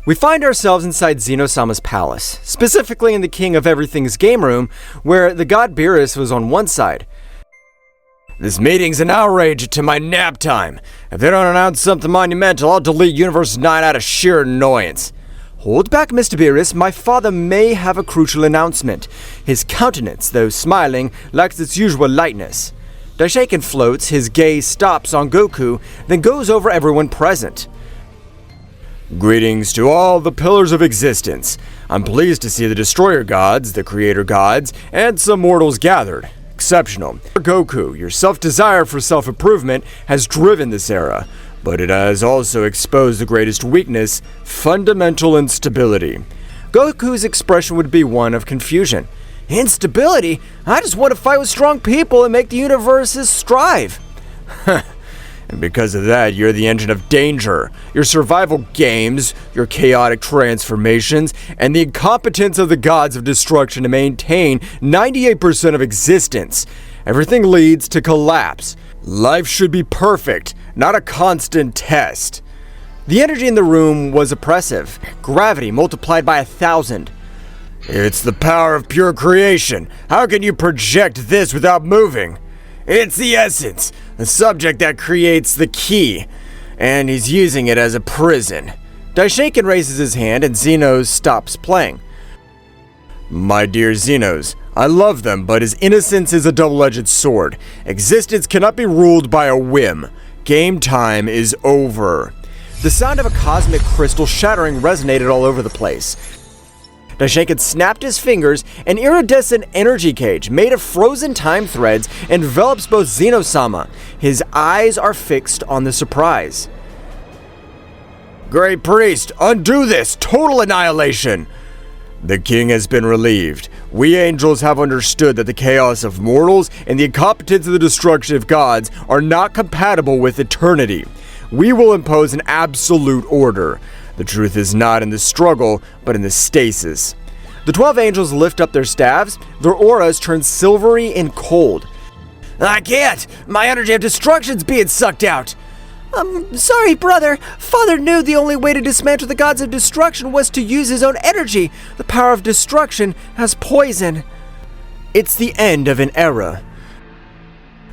We find ourselves inside Zeno-sama's palace, specifically in the King of Everything's game room, where the god Beerus was on one side. This meeting's an outrage to my nap time. If they don't announce something monumental, I'll delete Universe 9 out of sheer annoyance. Hold back, Mr. Beerus, my father may have a crucial announcement. His countenance, though smiling, lacks its usual lightness. Daishaken floats, his gaze stops on Goku, then goes over everyone present. Greetings to all the pillars of existence. I'm pleased to see the destroyer gods, the creator gods, and some mortals gathered. Exceptional. Goku, your self-desire for self-improvement has driven this era, but it has also exposed the greatest weakness, fundamental instability. Goku's expression would be one of confusion. Instability? I just want to fight with strong people and make the universes strive. And because of that, you're the engine of danger. Your survival games, your chaotic transformations, and the incompetence of the gods of destruction to maintain 98% of existence. Everything leads to collapse. Life should be perfect, not a constant test. The energy in the room was oppressive. Gravity multiplied by 1,000. It's the power of pure creation. How can you project this without moving? It's the essence, the subject that creates the key, and he's using it as a prison. Daishaken raises his hand and Zenos stops playing. My dear Zenos, I love them, but his innocence is a double-edged sword. Existence cannot be ruled by a whim. Game time is over. The sound of a cosmic crystal shattering resonated all over the place. Daishaken snapped his fingers. An iridescent energy cage made of frozen time threads envelops both Zeno-sama. His eyes are fixed on the surprise. Great Priest, undo this! Total annihilation! The king has been relieved. We angels have understood that the chaos of mortals and the incompetence of the destruction of gods are not compatible with eternity. We will impose an absolute order. The truth is not in the struggle, but in the stasis. The 12 angels lift up their staves. Their auras turn silvery and cold. I can't! My energy of destruction's being sucked out! Sorry, brother. Father knew the only way to dismantle the gods of destruction was to use his own energy. The power of destruction has poison. It's the end of an era.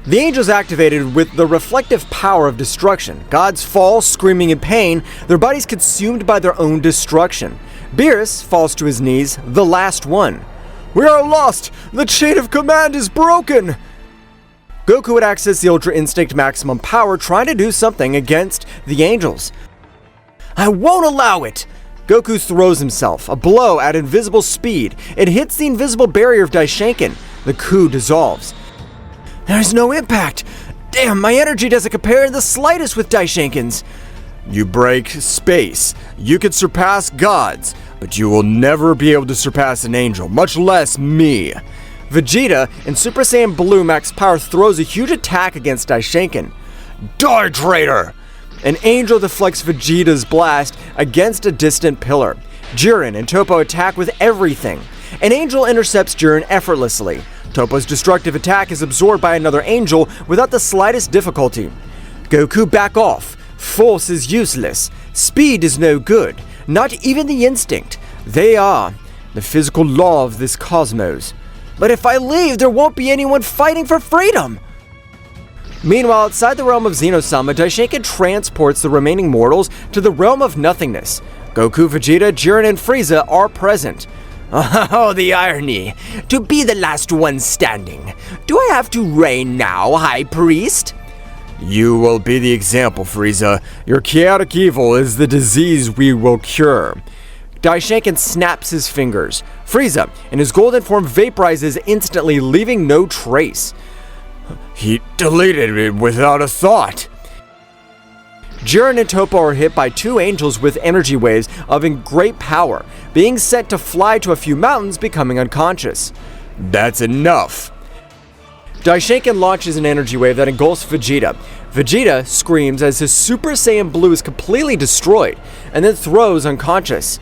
The angels activated with the reflective power of destruction. Gods fall, screaming in pain, their bodies consumed by their own destruction. Beerus falls to his knees, the last one. We are lost! The chain of command is broken! Goku would access the Ultra Instinct maximum power, trying to do something against the angels. I won't allow it! Goku throws himself, a blow at invisible speed. It hits the invisible barrier of Daishaken. The coup dissolves. There's no impact! Damn, my energy doesn't compare in the slightest with Daishaken's! You break space. You can surpass gods, but you will never be able to surpass an angel, much less me. Vegeta, in Super Saiyan Blue Max Power, throws a huge attack against Daishaken. Die, traitor! An angel deflects Vegeta's blast against a distant pillar. Jiren and Toppo attack with everything. An angel intercepts Jiren effortlessly. Toppo's destructive attack is absorbed by another angel without the slightest difficulty. Goku back off. Force is useless. Speed is no good. Not even the instinct. They are the physical law of this cosmos. But if I leave, there won't be anyone fighting for freedom! Meanwhile, outside the realm of Zeno-sama, Daishaken transports the remaining mortals to the realm of nothingness. Goku, Vegeta, Jiren, and Frieza are present. Oh, the irony. To be the last one standing. Do I have to reign now, High Priest? You will be the example, Frieza. Your chaotic evil is the disease we will cure. Daishaken snaps his fingers. Frieza, in his golden form, vaporizes instantly, leaving no trace. He deleted it without a thought. Jiren and Toppo are hit by two angels with energy waves of great power, being sent to fly to a few mountains, becoming unconscious. That's enough. Daishaken launches an energy wave that engulfs Vegeta. Vegeta screams as his Super Saiyan Blue is completely destroyed, and then throws unconscious.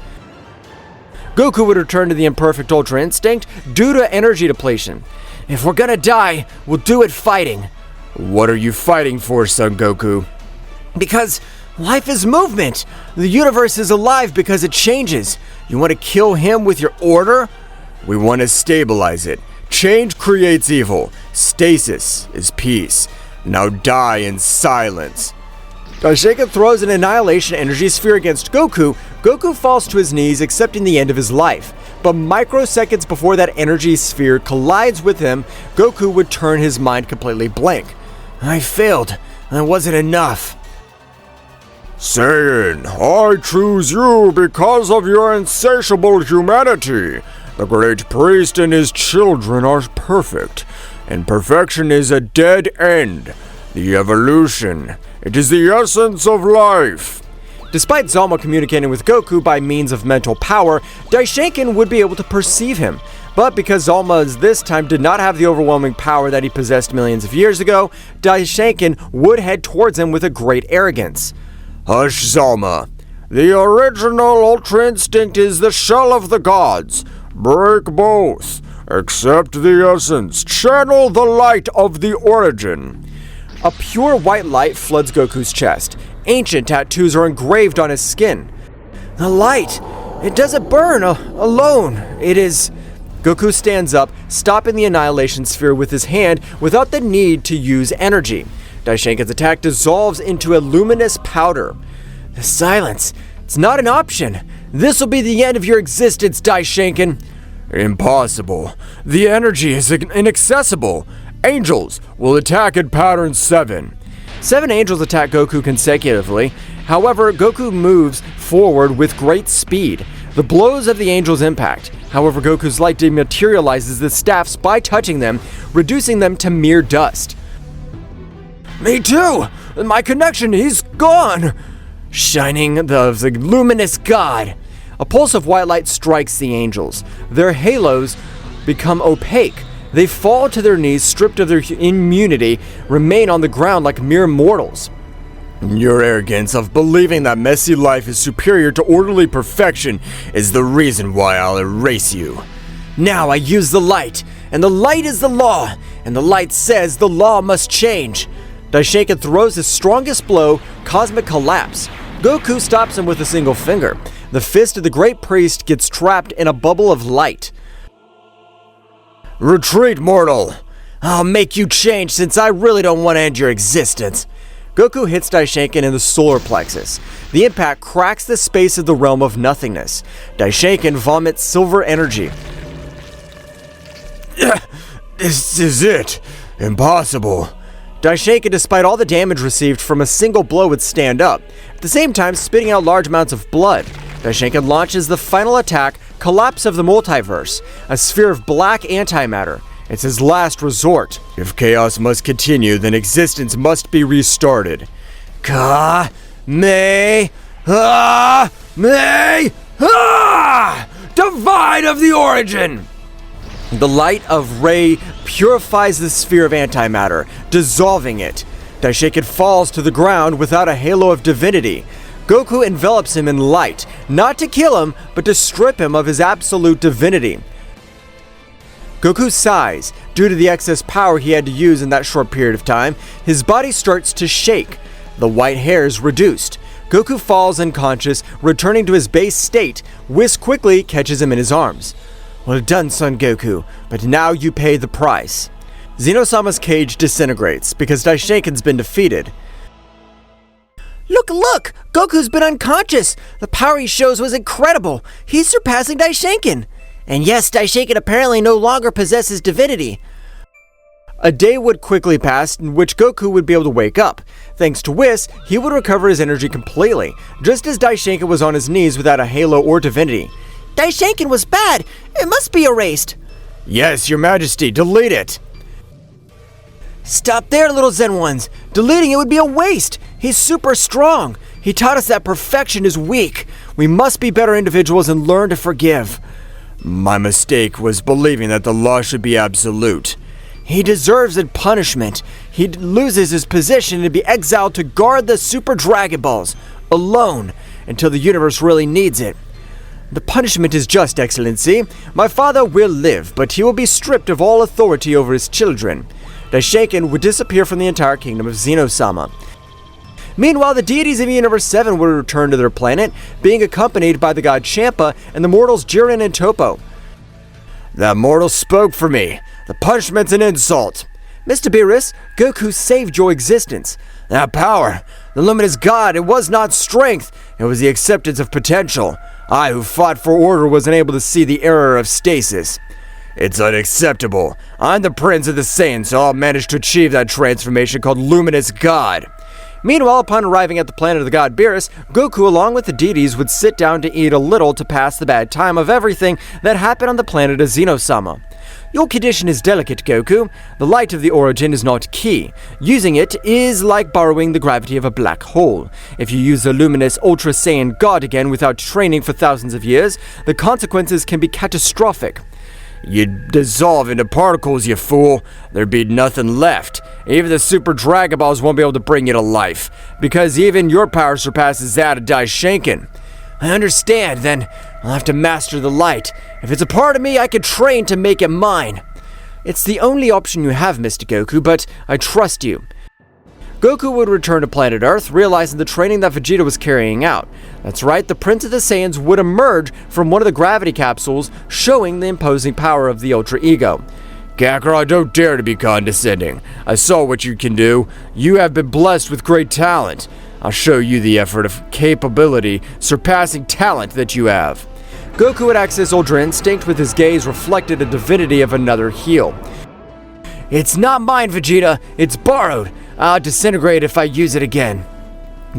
Goku would return to the imperfect Ultra Instinct due to energy depletion. If we're gonna die, we'll do it fighting. What are you fighting for, Son Goku? Because Life is movement. The universe is alive because it changes. You want to kill him with your order? We want to stabilize it. Change creates evil. Stasis is peace. Now die in silence. Daishinkan throws an annihilation energy sphere against Goku. Goku falls to his knees, accepting the end of his life. But microseconds before that energy sphere collides with him, Goku would turn his mind completely blank. I failed. That wasn't enough. Saiyan, I choose you because of your insatiable humanity. The great priest and his children are perfect, and perfection is a dead end. The evolution, it is the essence of life. Despite Zama communicating with Goku by means of mental power, Daishinkan would be able to perceive him. But because Zama this time did not have the overwhelming power that he possessed millions of years ago, Daishinkan would head towards him with a great arrogance. Hush, Zama. The original Ultra Instinct is the shell of the gods. Break both. Accept the essence. Channel the light of the origin. A pure white light floods Goku's chest. Ancient tattoos are engraved on his skin. The light! It doesn't burn alone. It is... Goku stands up, stopping the annihilation sphere with his hand without the need to use energy. Daishinkan's attack dissolves into a luminous powder. The silence. It's not an option. This will be the end of your existence, Daishinkan. Impossible. The energy is inaccessible. Angels will attack in pattern 7. 7 angels attack Goku consecutively. However, Goku moves forward with great speed. The blows of the angels impact. However, Goku's light dematerializes the staffs by touching them, reducing them to mere dust. Me too! My connection, he's gone! Shining the luminous God. A pulse of white light strikes the angels. Their halos become opaque. They fall to their knees, stripped of their immunity, remain on the ground like mere mortals. Your arrogance of believing that messy life is superior to orderly perfection is the reason why I'll erase you. Now I use the light, and the light is the law, and the light says the law must change. Daishinkan throws his strongest blow, cosmic collapse. Goku stops him with a single finger. The fist of the great priest gets trapped in a bubble of light. Retreat, mortal! I'll make you change since I really don't want to end your existence. Goku hits Daishinkan in the solar plexus. The impact cracks the space of the realm of nothingness. Daishinkan vomits silver energy. This is it. Impossible. Daishinkan, despite all the damage received from a single blow, would stand up, at the same time spitting out large amounts of blood. Daishinkan launches the final attack, Collapse of the Multiverse, a sphere of black antimatter. It's his last resort. If chaos must continue, then existence must be restarted. Divine of the origin! The light of Ray purifies the sphere of antimatter, dissolving it. Daishinkan falls to the ground without a halo of divinity. Goku envelops him in light, not to kill him, but to strip him of his absolute divinity. Goku sighs. Due to the excess power he had to use in that short period of time, his body starts to shake. The white hair is reduced. Goku falls unconscious, returning to his base state. Whis quickly catches him in his arms. Well done, Son Goku, but now you pay the price. Zeno-sama's cage disintegrates because Daishinkan's been defeated. Look! Goku's been unconscious! The power he shows was incredible! He's surpassing Daishinkan! And yes, Daishinkan apparently no longer possesses divinity. A day would quickly pass in which Goku would be able to wake up. Thanks to Whis, he would recover his energy completely, just as Daishinkan was on his knees without a halo or divinity. Daishinkan was bad! It must be erased! Yes, your majesty, delete it! Stop there, little Zen ones! Deleting it would be a waste! He's super strong! He taught us that perfection is weak! We must be better individuals and learn to forgive. My mistake was believing that the law should be absolute. He deserves a punishment. He loses his position and be exiled to guard the Super Dragon Balls, alone, until the universe really needs it. The punishment is just, Excellency. My father will live, but he will be stripped of all authority over his children. Daishinkan would disappear from the entire kingdom of Zeno-sama. Meanwhile, the deities of Universe 7 would return to their planet, being accompanied by the god Champa and the mortals Jiren and Toppo. That mortal spoke for me. The punishment's an insult. Mr. Beerus, Goku saved your existence. That power, the luminous God, it was not strength. It was the acceptance of potential. I, who fought for order, was unable to see the error of stasis. It's unacceptable. I'm the Prince of the Saiyans, so I'll manage to achieve that transformation called Luminous God. Meanwhile, upon arriving at the planet of the god Beerus, Goku along with the deities would sit down to eat a little to pass the bad time of everything that happened on the planet of Zeno-sama. Your condition is delicate, Goku. The light of the origin is not key. Using it is like borrowing the gravity of a black hole. If you use the luminous Ultra Saiyan God again without training for thousands of years, the consequences can be catastrophic. You'd dissolve into particles, you fool. There'd be nothing left. Even the Super Dragon Balls won't be able to bring you to life, because even your power surpasses that of Daishinken. I understand, then I'll have to master the light. If it's a part of me, I can train to make it mine. It's the only option you have, Mr. Goku, but I trust you. Goku would return to planet Earth, realizing the training that Vegeta was carrying out. That's right, the Prince of the Saiyans would emerge from one of the gravity capsules, showing the imposing power of the Ultra Ego. Kakarot, don't dare to be condescending. I saw what you can do. You have been blessed with great talent. I'll show you the effort of capability, surpassing talent that you have. Goku would access Ultra Instinct with his gaze reflected a divinity of another heel. It's not mine, Vegeta. It's borrowed. I'll disintegrate if I use it again.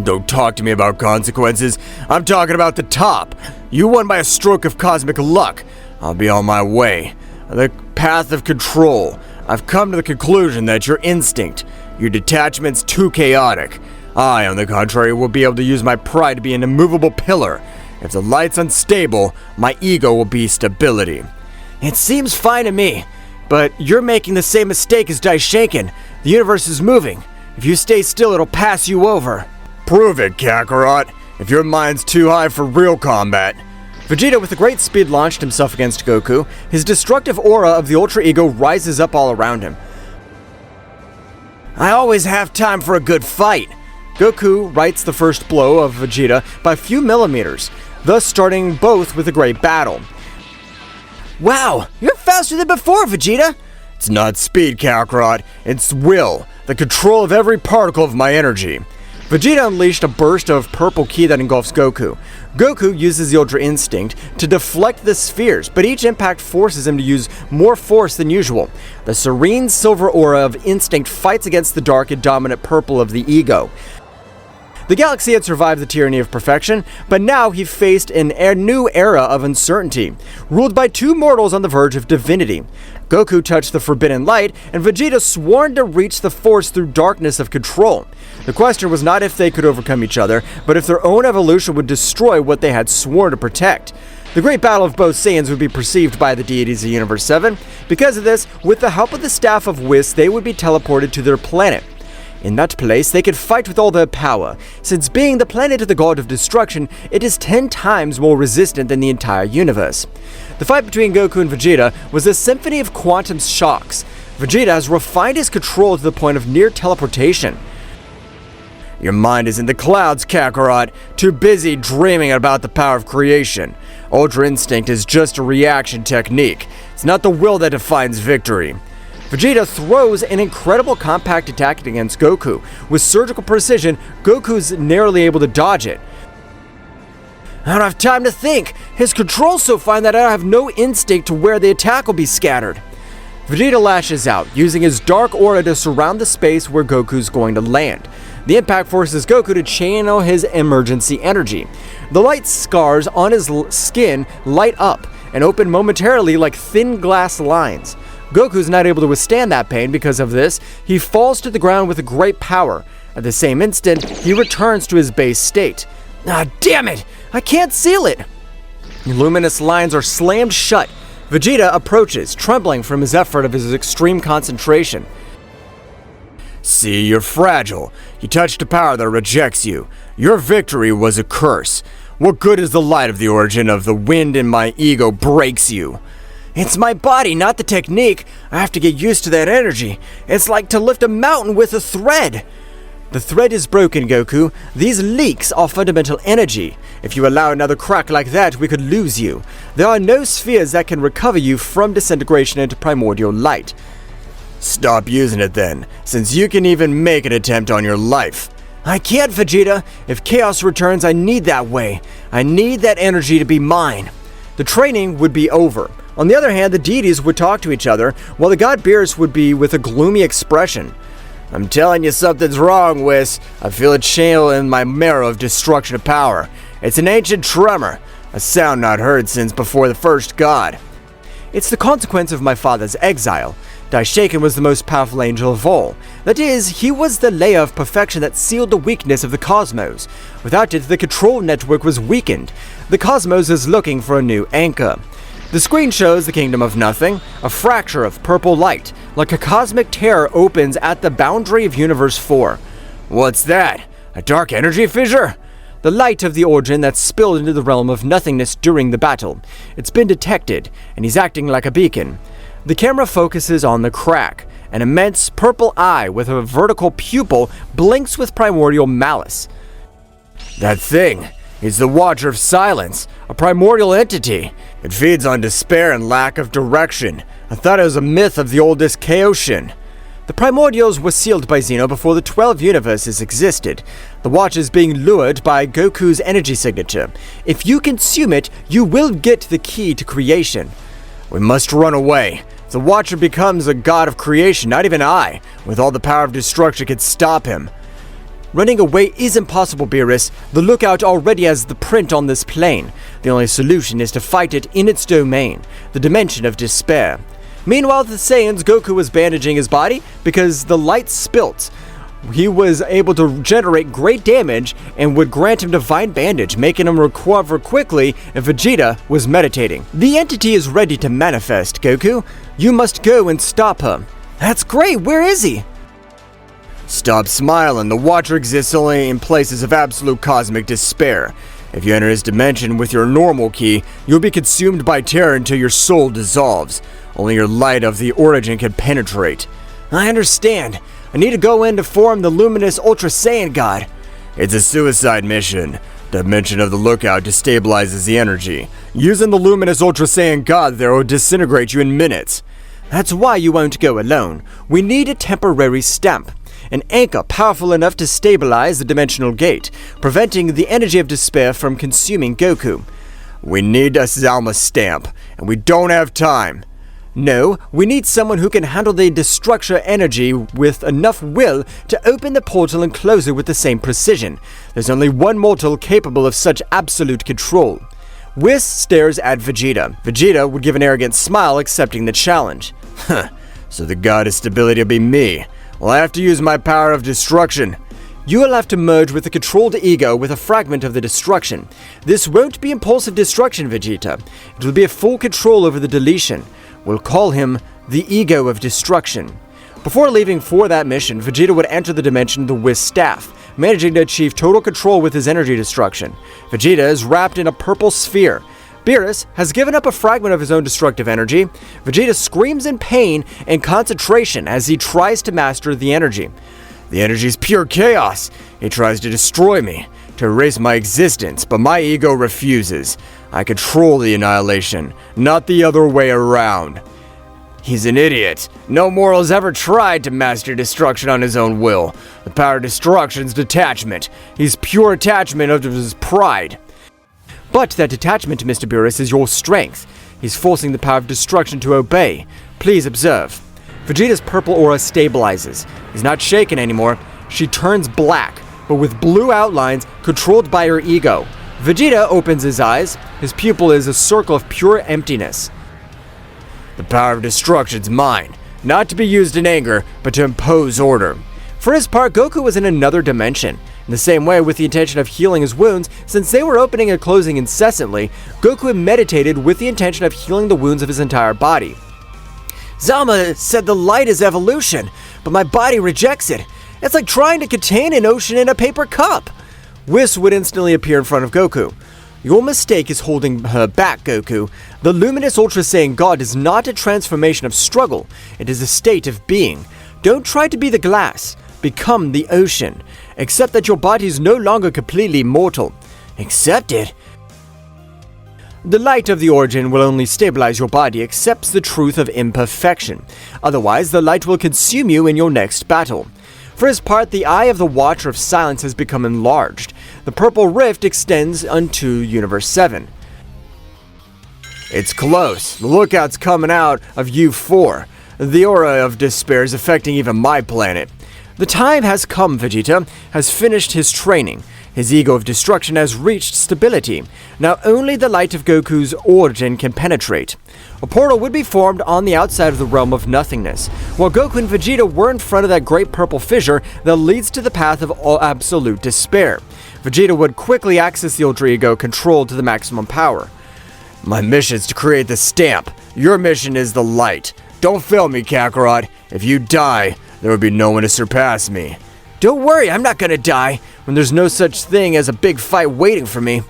Don't talk to me about consequences. I'm talking about the top. You won by a stroke of cosmic luck. I'll be on my way. The path of control. I've come to the conclusion that your instinct, your detachment's too chaotic. I, on the contrary, will be able to use my pride to be an immovable pillar. If the light's unstable, my ego will be stability. It seems fine to me, but you're making the same mistake as Daishinken. The universe is moving. If you stay still, it'll pass you over. Prove it, Kakarot. If your mind's too high for real combat. Vegeta with a great speed launched himself against Goku. His destructive aura of the Ultra Ego rises up all around him. I always have time for a good fight. Goku rights the first blow of Vegeta by a few millimeters, thus starting both with a great battle. Wow, you're faster than before, Vegeta! It's not speed, Kakarot. It's will, the control of every particle of my energy. Vegeta unleashed a burst of purple ki that engulfs Goku. Goku uses the Ultra Instinct to deflect the spheres, but each impact forces him to use more force than usual. The serene silver aura of Instinct fights against the dark and dominant purple of the Ego. The galaxy had survived the tyranny of perfection, but now he faced a new era of uncertainty, ruled by two mortals on the verge of divinity. Goku touched the forbidden light, and Vegeta sworn to reach the force through darkness of control. The question was not if they could overcome each other, but if their own evolution would destroy what they had sworn to protect. The great battle of both Saiyans would be perceived by the deities of Universe 7. Because of this, with the help of the Staff of Whis, they would be teleported to their planet. In that place, they could fight with all their power. Since being the planet of the god of destruction, it is 10 times more resistant than the entire universe. The fight between Goku and Vegeta was a symphony of quantum shocks. Vegeta has refined his control to the point of near teleportation. Your mind is in the clouds, Kakarot, too busy dreaming about the power of creation. Ultra Instinct is just a reaction technique. It's not the will that defines victory. Vegeta throws an incredible compact attack against Goku. With surgical precision, Goku's narrowly able to dodge it. I don't have time to think. His control's so fine that I have no instinct to where the attack will be scattered. Vegeta lashes out, using his dark aura to surround the space where Goku's going to land. The impact forces Goku to channel his emergency energy. The light scars on his skin light up and open momentarily like thin glass lines. Goku's not able to withstand that pain. Because of this, he falls to the ground with a great power. At the same instant, he returns to his base state. Ah, damn it! I can't seal it! Luminous lines are slammed shut. Vegeta approaches, trembling from his effort of his extreme concentration. See, you're fragile. You touched a power that rejects you. Your victory was a curse. What good is the light of the origin of the wind in my ego breaks you? It's my body, not the technique. I have to get used to that energy. It's like to lift a mountain with a thread. The thread is broken, Goku. These leaks are fundamental energy. If you allow another crack like that, we could lose you. There are no spheres that can recover you from disintegration into primordial light. Stop using it then, since you can even make an attempt on your life. I can't, Vegeta. If Chaos returns, I need that way. I need that energy to be mine. The training would be over. On the other hand, the deities would talk to each other, while the god Beerus would be with a gloomy expression. I'm telling you something's wrong, Whis. I feel a chill in my marrow of destruction of power. It's an ancient tremor, a sound not heard since before the first god. It's the consequence of my father's exile. Daishaken was the most powerful angel of all. That is, he was the layer of perfection that sealed the weakness of the cosmos. Without it, the control network was weakened. The cosmos is looking for a new anchor. The screen shows the kingdom of nothing, a fracture of purple light, like a cosmic tear opens at the boundary of Universe 4. What's that? A dark energy fissure? The light of the origin that spilled into the realm of nothingness during the battle. It's been detected, and he's acting like a beacon. The camera focuses on the crack. An immense purple eye with a vertical pupil blinks with primordial malice. That thing is the Watcher of Silence, a primordial entity. It feeds on despair and lack of direction. I thought it was a myth of the oldest Chaosian. The primordials were sealed by Zeno before the 12 universes existed. The watch is being lured by Goku's energy signature. If you consume it, you will get the key to creation. We must run away. If the Watcher becomes a god of creation, not even I, with all the power of destruction, could stop him. Running away is impossible, Beerus. The Lookout already has the print on this plane. The only solution is to fight it in its domain, the dimension of despair. Meanwhile, the Saiyans, Goku was bandaging his body because the light spilt. He was able to generate great damage and would grant him divine bandage, making him recover quickly, and Vegeta was meditating. The entity is ready to manifest, Goku. You must go and stop her. That's great, where is he? Stop smiling. The Watcher exists only in places of absolute cosmic despair. If you enter his dimension with your normal ki, you'll be consumed by terror until your soul dissolves. Only your light of the origin can penetrate. I understand. I need to go in to form the luminous Ultra Saiyan God. It's a suicide mission. The dimension of the Lookout destabilizes the energy. Using the luminous Ultra Saiyan God there will disintegrate you in minutes. That's why you won't go alone. We need a temporary stamp. An anchor powerful enough to stabilize the dimensional gate, preventing the energy of despair from consuming Goku. We need a Zalma stamp, and we don't have time. No, we need someone who can handle the destruction energy with enough will to open the portal and close it with the same precision. There's only one mortal capable of such absolute control. Whis stares at Vegeta. Vegeta would give an arrogant smile, accepting the challenge. So the god of stability will be me. Well, I have to use my power of destruction. You will have to merge with the controlled ego with a fragment of the destruction. This won't be impulsive destruction, Vegeta. It will be a full control over the deletion. We'll call him the Ego of Destruction. Before leaving for that mission, Vegeta would enter the dimension of the Whis staff, managing to achieve total control with his energy destruction. Vegeta is wrapped in a purple sphere. Beerus has given up a fragment of his own destructive energy. Vegeta screams in pain and concentration as he tries to master the energy. The energy is pure chaos. It tries to destroy me, to erase my existence, but my ego refuses. I control the annihilation, not the other way around. He's an idiot. No mortal has ever tried to master destruction on his own will. The power of destruction's detachment. He's pure attachment of his pride. But that detachment, Mr. Beerus, is your strength. He's forcing the power of destruction to obey. Please observe. Vegeta's purple aura stabilizes. He's not shaken anymore. She turns black, but with blue outlines controlled by her ego. Vegeta opens his eyes. His pupil is a circle of pure emptiness. The power of destruction's mine, not to be used in anger, but to impose order. For his part, Goku was in another dimension. In the same way, with the intention of healing his wounds, since they were opening and closing incessantly, Goku had meditated with the intention of healing the wounds of his entire body. Zama said the light is evolution, but my body rejects it. It's like trying to contain an ocean in a paper cup. Whis would instantly appear in front of Goku. Your mistake is holding her back, Goku. The luminous Ultra Saiyan God is not a transformation of struggle. It is a state of being. Don't try to be the glass. Become the ocean. Accept that your body is no longer completely mortal. Accept it? The light of the origin will only stabilize your body accepts the truth of imperfection. Otherwise, the light will consume you in your next battle. For his part, the eye of the Watcher of Silence has become enlarged. The purple rift extends unto Universe 7. It's close. The lookout's coming out of U4. The aura of despair is affecting even my planet. The time has come. Vegeta has finished his training. His ego of destruction has reached stability. Now only the light of Goku's origin can penetrate. A portal would be formed on the outside of the realm of nothingness, while Goku and Vegeta were in front of that great purple fissure that leads to the path of absolute despair. Vegeta would quickly access the Ultra Ego controlled to the maximum power. My mission is to create the stamp. Your mission is the light. Don't fail me, Kakarot. If you die, there will be no one to surpass me. Don't worry, I'm not gonna die, when there's no such thing as a big fight waiting for me.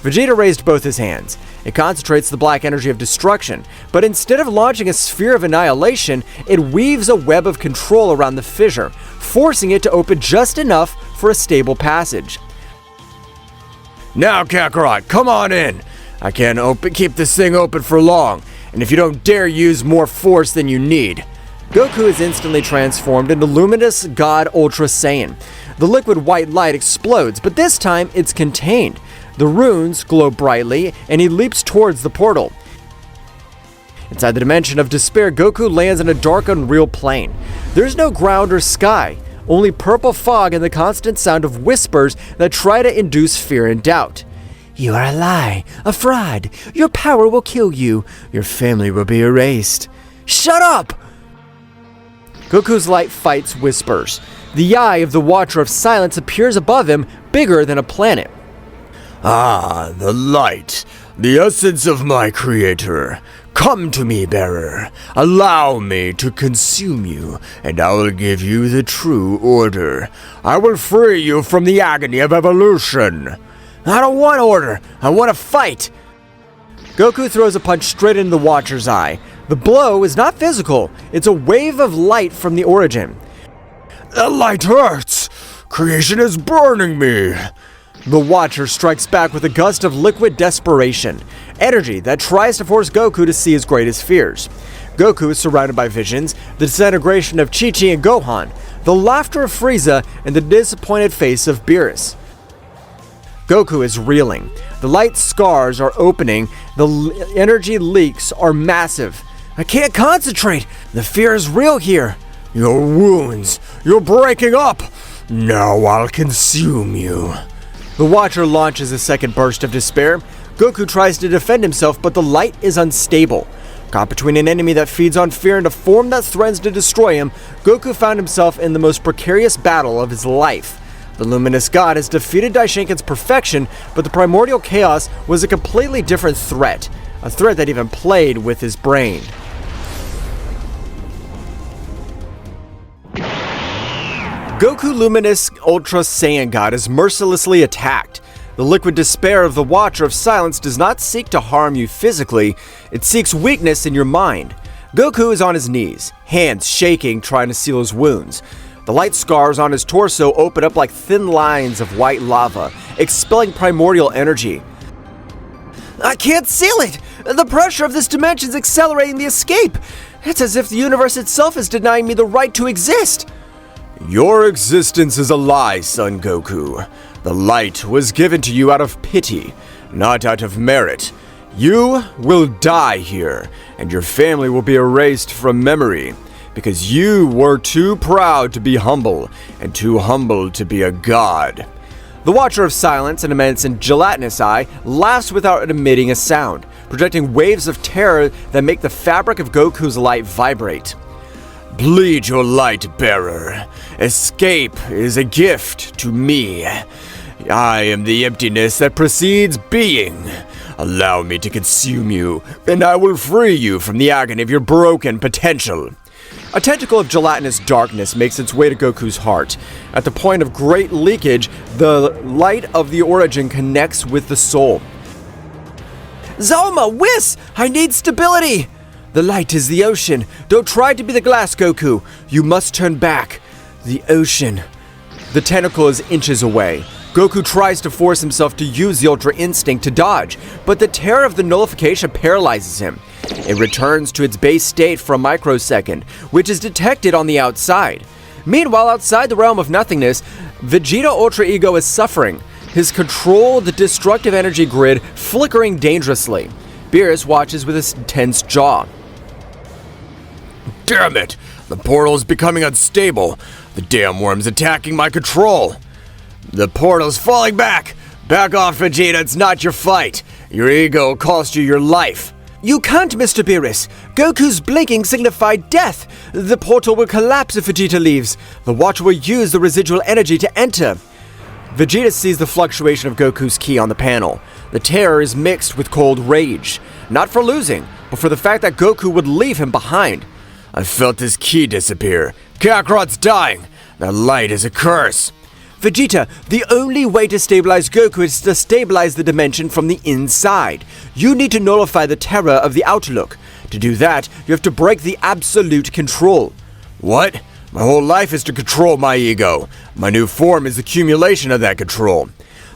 Vegeta raised both his hands. It concentrates the black energy of destruction, but instead of launching a sphere of annihilation, it weaves a web of control around the fissure, forcing it to open just enough for a stable passage. Now, Kakarot, come on in. I can't keep this thing open for long, and if you don't dare use more force than you need. Goku is instantly transformed into Luminous God Ultra Saiyan. The liquid white light explodes, but this time it's contained. The runes glow brightly, and he leaps towards the portal. Inside the dimension of despair, Goku lands in a dark, unreal plane. There's no ground or sky, only purple fog and the constant sound of whispers that try to induce fear and doubt. You are a lie, a fraud. Your power will kill you. Your family will be erased. Shut up! Goku's light fights whispers. The eye of the Watcher of Silence appears above him, bigger than a planet. Ah, the light, the essence of my creator. Come to me, bearer. Allow me to consume you, and I will give you the true order. I will free you from the agony of evolution. I don't want order. I want to fight. Goku throws a punch straight into the Watcher's eye. The blow is not physical. It's a wave of light from the origin. The light hurts. Creation is burning me. The Watcher strikes back with a gust of liquid desperation, energy that tries to force Goku to see his greatest fears. Goku is surrounded by visions, the disintegration of Chi-Chi and Gohan, the laughter of Frieza, and the disappointed face of Beerus. Goku is reeling. The light scars are opening. The energy leaks are massive. I can't concentrate. The fear is real here. Your wounds. You're breaking up. Now I'll consume you. The Watcher launches a second burst of despair. Goku tries to defend himself, but the light is unstable. Caught between an enemy that feeds on fear and a form that threatens to destroy him, Goku found himself in the most precarious battle of his life. The Luminous God has defeated Daishinkan's perfection, but the primordial chaos was a completely different threat. A threat that even played with his brain. Goku Luminous Ultra Saiyan God is mercilessly attacked. The liquid despair of the Watcher of Silence does not seek to harm you physically, it seeks weakness in your mind. Goku is on his knees, hands shaking, trying to seal his wounds. The light scars on his torso open up like thin lines of white lava, expelling primordial energy. I can't seal it! The pressure of this dimension is accelerating the escape! It's as if the universe itself is denying me the right to exist! Your existence is a lie, Son Goku. The light was given to you out of pity, not out of merit. You will die here, and your family will be erased from memory. Because you were too proud to be humble, and too humble to be a god. The Watcher of Silence, an immense and gelatinous eye, laughs without emitting a sound, projecting waves of terror that make the fabric of Goku's light vibrate. Bleed your light, bearer. Escape is a gift to me. I am the emptiness that precedes being. Allow me to consume you, and I will free you from the agony of your broken potential. A tentacle of gelatinous darkness makes its way to Goku's heart. At the point of great leakage, the light of the origin connects with the soul. Zoma, Whis! I need stability! The light is the ocean. Don't try to be the glass, Goku. You must turn back. The ocean. The tentacle is inches away. Goku tries to force himself to use the Ultra Instinct to dodge, but the terror of the nullification paralyzes him. It returns to its base state for a microsecond, which is detected on the outside. Meanwhile, outside the realm of nothingness, Vegeta Ultra Ego is suffering. His control the destructive energy grid flickering dangerously. Beerus watches with a tense jaw. Damn it! The portal is becoming unstable. The damn worm's attacking my control. The portal's falling back! Back off, Vegeta, it's not your fight. Your ego will cost you your life. You can't, Mr. Beerus. Goku's blinking signified death. The portal will collapse if Vegeta leaves. The Watcher will use the residual energy to enter. Vegeta sees the fluctuation of Goku's ki on the panel. The terror is mixed with cold rage. Not for losing, but for the fact that Goku would leave him behind. I felt his ki disappear. Kakarot's dying. That light is a curse. Vegeta, the only way to stabilize Goku is to stabilize the dimension from the inside. You need to nullify the terror of the outlook. To do that, you have to break the absolute control. What? My whole life is to control my ego. My new form is the accumulation of that control.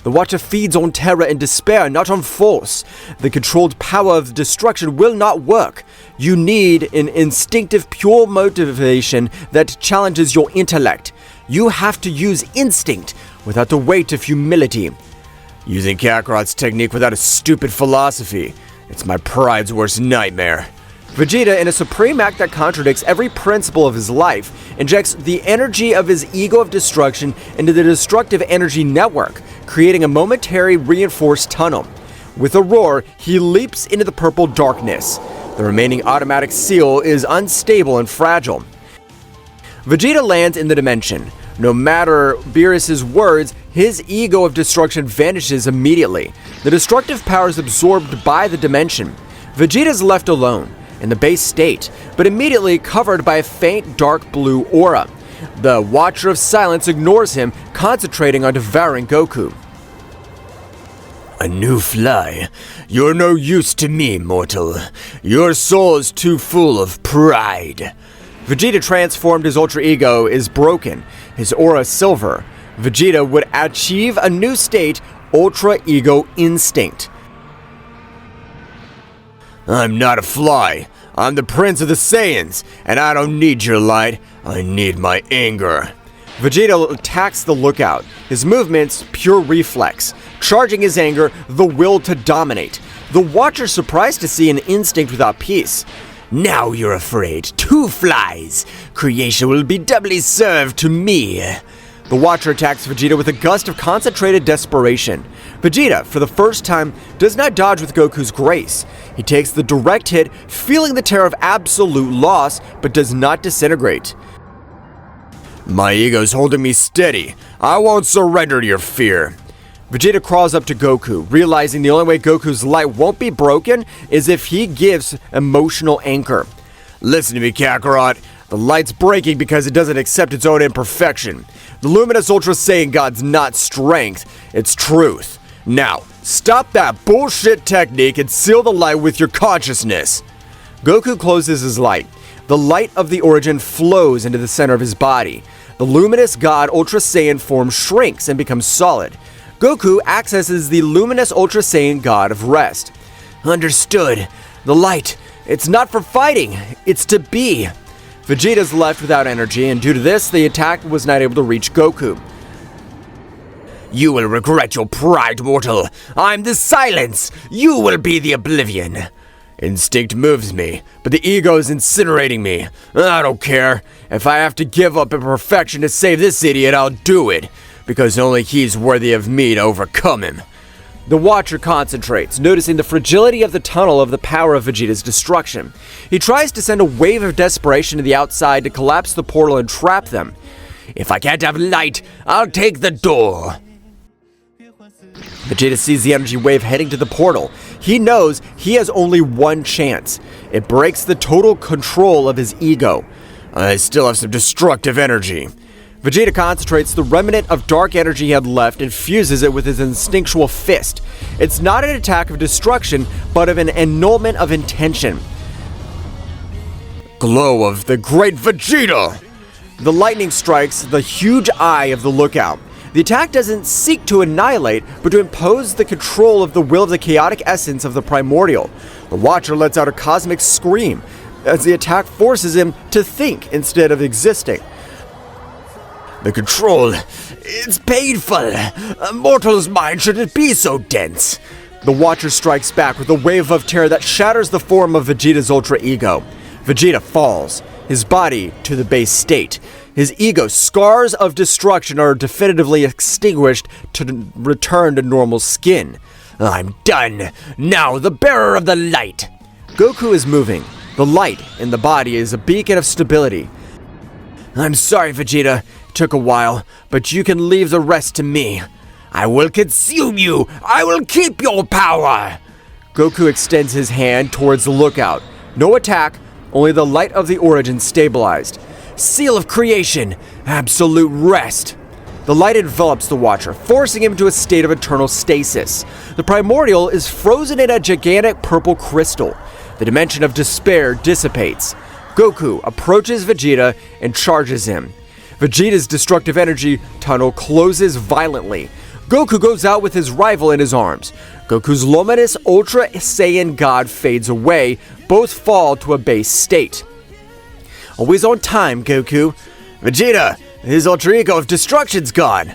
The Watcher feeds on terror and despair, not on force. The controlled power of destruction will not work. You need an instinctive, pure motivation that challenges your intellect. You have to use instinct without the weight of humility. Using Kakarot's technique without a stupid philosophy. It's my pride's worst nightmare. Vegeta, in a supreme act that contradicts every principle of his life, injects the energy of his ego of destruction into the destructive energy network, creating a momentary reinforced tunnel. With a roar, he leaps into the purple darkness. The remaining automatic seal is unstable and fragile. Vegeta lands in the dimension. No matter Beerus' words, his ego of destruction vanishes immediately. The destructive power is absorbed by the dimension. Vegeta is left alone, in the base state, but immediately covered by a faint dark blue aura. The Watcher of Silence ignores him, concentrating on devouring Goku. A new fly. You're no use to me, mortal. Your soul is too full of pride. Vegeta transformed, his Ultra Ego is broken, his aura silver. Vegeta would achieve a new state, Ultra Ego Instinct. I'm not a fly. I'm the Prince of the Saiyans, and I don't need your light. I need my anger. Vegeta attacks the Lookout, his movements pure reflex, charging his anger, the will to dominate. The Watcher surprised to see an instinct without peace. Now you're afraid. 2 flies. Creation will be doubly served to me. The Watcher attacks Vegeta with a gust of concentrated desperation. Vegeta, for the first time, does not dodge with Goku's grace. He takes the direct hit, feeling the terror of absolute loss, but does not disintegrate. My ego's holding me steady. I won't surrender to your fear. Vegeta crawls up to Goku, realizing the only way Goku's light won't be broken is if he gives emotional anchor. Listen to me, Kakarot. The light's breaking because it doesn't accept its own imperfection. The luminous Ultra Saiyan God's not strength, it's truth. Now, stop that bullshit technique and seal the light with your consciousness. Goku closes his light. The light of the origin flows into the center of his body. The luminous God Ultra Saiyan form shrinks and becomes solid. Goku accesses the luminous Ultra Saiyan God of Rest. Understood. The light, it's not for fighting, it's to be. Vegeta's left without energy, and due to this, the attack was not able to reach Goku. You will regret your pride, mortal. I'm the silence. You will be the oblivion. Instinct moves me, but the ego is incinerating me. I don't care. If I have to give up imperfection to save this idiot, I'll do it. Because only he's worthy of me to overcome him. The Watcher concentrates, noticing the fragility of the tunnel of the power of Vegeta's destruction. He tries to send a wave of desperation to the outside to collapse the portal and trap them. If I can't have light, I'll take the door. Vegeta sees the energy wave heading to the portal. He knows he has only one chance. It breaks the total control of his ego. I still have some destructive energy. Vegeta concentrates the remnant of dark energy he had left and fuses it with his instinctual fist. It's not an attack of destruction, but of an annulment of intention. Glow of the great Vegeta! The lightning strikes the huge eye of the lookout. The attack doesn't seek to annihilate, but to impose the control of the will of the chaotic essence of the primordial. The Watcher lets out a cosmic scream as the attack forces him to think instead of existing. The control, it's painful. A mortal's mind shouldn't be so dense. The Watcher strikes back with a wave of terror that shatters the form of Vegeta's ultra ego. Vegeta falls, his body to the base state. His ego scars of destruction are definitively extinguished to return to normal skin. I'm done. Now the bearer of the light. Goku is moving. The light in the body is a beacon of stability. I'm sorry, Vegeta. It took a while, but you can leave the rest to me. I will consume you! I will keep your power! Goku extends his hand towards the lookout. No attack, only the light of the origin stabilized. Seal of creation! Absolute rest! The light envelops the Watcher, forcing him to a state of eternal stasis. The primordial is frozen in a gigantic purple crystal. The dimension of despair dissipates. Goku approaches Vegeta and charges him. Vegeta's destructive energy tunnel closes violently. Goku goes out with his rival in his arms. Goku's luminous Ultra Saiyan God fades away. Both fall to a base state. Always on time, Goku. Vegeta, his alter ego of destruction's gone.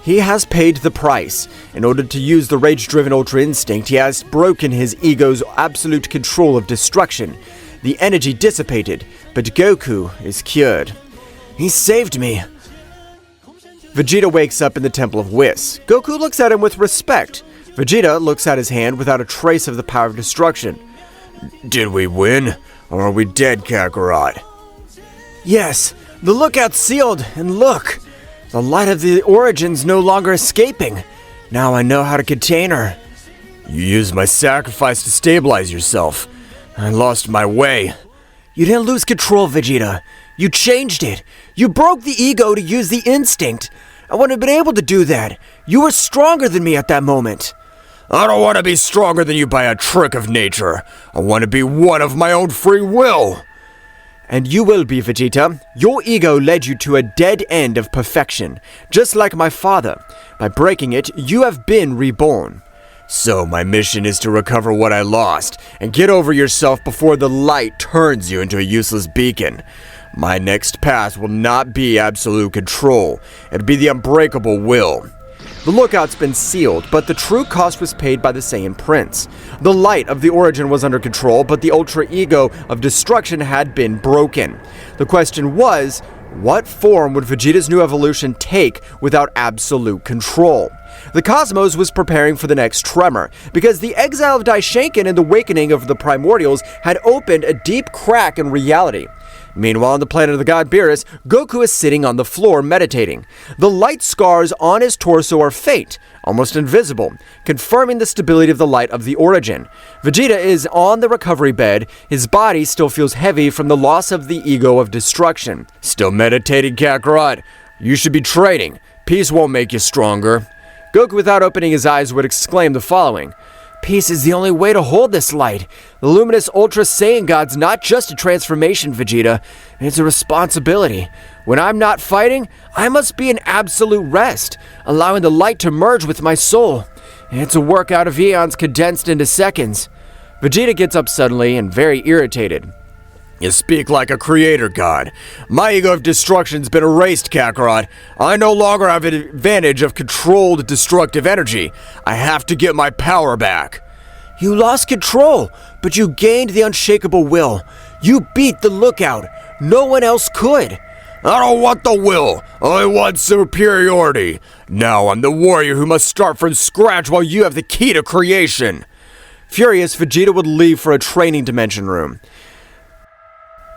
He has paid the price. In order to use the rage-driven Ultra Instinct, he has broken his ego's absolute control of destruction. The energy dissipated, but Goku is cured. He saved me. Vegeta wakes up in the Temple of Whis. Goku looks at him with respect. Vegeta looks at his hand without a trace of the power of destruction. Did we win? Or are we dead, Kakarot? Yes, the lookout's sealed, and look! The light of the origin's no longer escaping. Now I know how to contain her. You used my sacrifice to stabilize yourself. I lost my way. You didn't lose control, Vegeta. You changed it. You broke the ego to use the instinct. I wouldn't have been able to do that. You were stronger than me at that moment. I don't want to be stronger than you by a trick of nature. I want to be one of my own free will. And you will be, Vegeta. Your ego led you to a dead end of perfection, just like my father. By breaking it, you have been reborn. So my mission is to recover what I lost, and get over yourself before the light turns you into a useless beacon. My next path will not be absolute control. It'll be the unbreakable will. The lookout's been sealed, but the true cost was paid by the Saiyan Prince. The light of the origin was under control, but the ultra ego of destruction had been broken. The question was, what form would Vegeta's new evolution take without absolute control? The cosmos was preparing for the next tremor, because the exile of Daishinkan and the awakening of the primordials had opened a deep crack in reality. Meanwhile, on the planet of the god Beerus, Goku is sitting on the floor meditating. The light scars on his torso are faint, almost invisible, confirming the stability of the light of the origin. Vegeta is on the recovery bed. His body still feels heavy from the loss of the ego of destruction. Still meditating, Kakarot? You should be training. Peace won't make you stronger. Goku, without opening his eyes, would exclaim the following. Peace is the only way to hold this light. The luminous Ultra Saiyan God's not just a transformation, Vegeta. It's a responsibility. When I'm not fighting, I must be in absolute rest, allowing the light to merge with my soul. It's a workout of eons condensed into seconds. Vegeta gets up suddenly and very irritated. You speak like a creator god. My ego of destruction's been erased, Kakarot. I no longer have an advantage of controlled destructive energy. I have to get my power back. You lost control, but you gained the unshakable will. You beat the lookout. No one else could. I don't want the will. I want superiority. Now I'm the warrior who must start from scratch while you have the key to creation. Furious, Vegeta would leave for a training dimension room.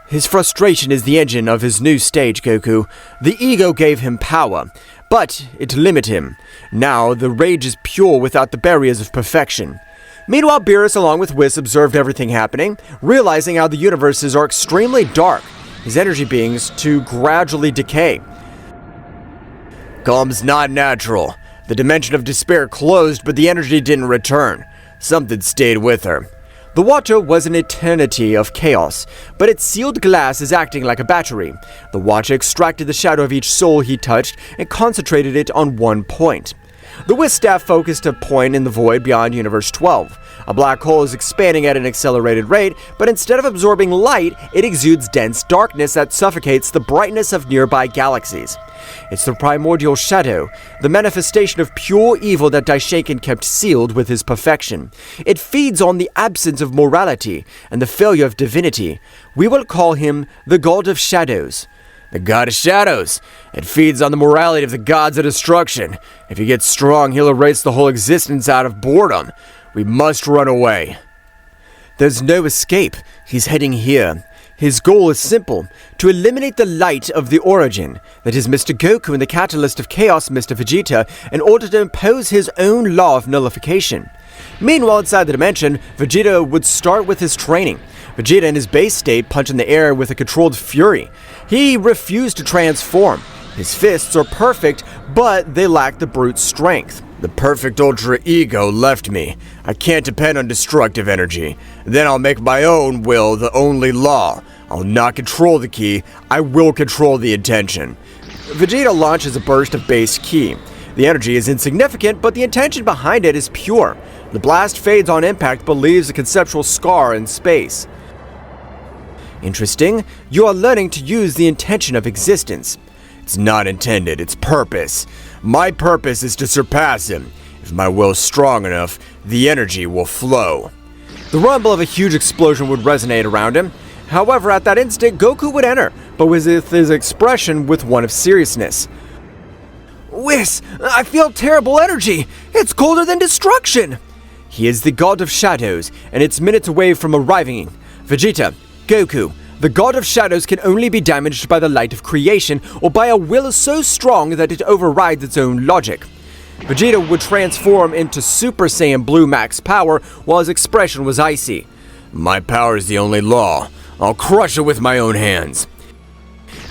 His frustration is the engine of his new stage, Goku. The ego gave him power, but it limited him. Now, the rage is pure without the barriers of perfection. Meanwhile, Beerus, along with Whis, observed everything happening, realizing how the universes are extremely dark, his energy beings to gradually decay. Calm's not natural. The dimension of despair closed, but the energy didn't return. Something stayed with her. The water was an eternity of chaos, but its sealed glass is acting like a battery. The watcher extracted the shadow of each soul he touched and concentrated it on one point. The whisk staff focused a point in the void beyond Universe 12. A black hole is expanding at an accelerated rate, but instead of absorbing light, it exudes dense darkness that suffocates the brightness of nearby galaxies. It's the primordial shadow, the manifestation of pure evil that Daishaken kept sealed with his perfection. It feeds on the absence of morality and the failure of divinity. We will call him the God of Shadows. The God of Shadows. It feeds on the morality of the gods of destruction. If he gets strong, he'll erase the whole existence out of boredom. We must run away. There's no escape. He's heading here. His goal is simple, to eliminate the light of the origin, that is Mr. Goku and the catalyst of chaos, Mr. Vegeta, in order to impose his own law of nullification. Meanwhile, inside the dimension, Vegeta would start with his training. Vegeta in his base state punch in the air with a controlled fury. He refused to transform. His fists are perfect, but they lack the brute strength. The perfect ultra ego left me. I can't depend on destructive energy. Then I'll make my own will the only law. I'll not control the ki, I will control the intention. Vegeta launches a burst of base ki. The energy is insignificant, but the intention behind it is pure. The blast fades on impact but leaves a conceptual scar in space. Interesting, you are learning to use the intention of existence. It's not intended, it's purpose. My purpose is to surpass him. If my will's strong enough, the energy will flow. The rumble of a huge explosion would resonate around him. However, at that instant, Goku would enter, but with his expression with one of seriousness. Whis, I feel terrible energy. It's colder than destruction. He is the God of Shadows, and it's minutes away from arriving. Vegeta, Goku, the God of Shadows can only be damaged by the light of creation or by a will so strong that it overrides its own logic. Vegeta would transform into Super Saiyan Blue Max power while his expression was icy. My power is the only law. I'll crush it with my own hands.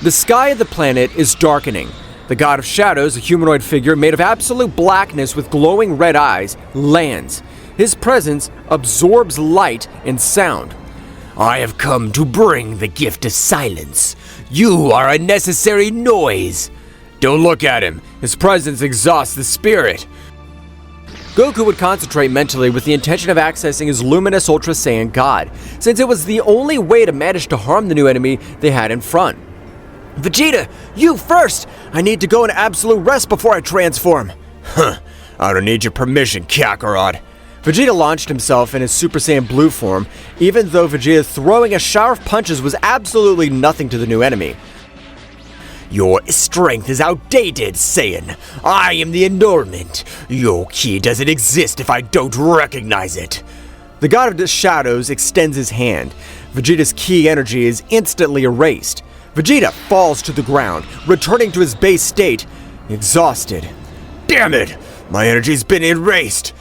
The sky of the planet is darkening. The God of Shadows, a humanoid figure made of absolute blackness with glowing red eyes, lands. His presence absorbs light and sound. I have come to bring the gift of silence. You are a necessary noise. Don't look at him. His presence exhausts the spirit. Goku would concentrate mentally with the intention of accessing his luminous Ultra Saiyan God, since it was the only way to manage to harm the new enemy they had in front. Vegeta, you first! I need to go in absolute rest before I transform. Huh. I don't need your permission, Kakarot. Vegeta launched himself in his Super Saiyan Blue form, even though Vegeta throwing a shower of punches was absolutely nothing to the new enemy. Your strength is outdated, Saiyan. I am the annulment. Your ki doesn't exist if I don't recognize it. The God of the Shadows extends his hand. Vegeta's ki energy is instantly erased. Vegeta falls to the ground, returning to his base state, exhausted. Damn it! My energy's been erased.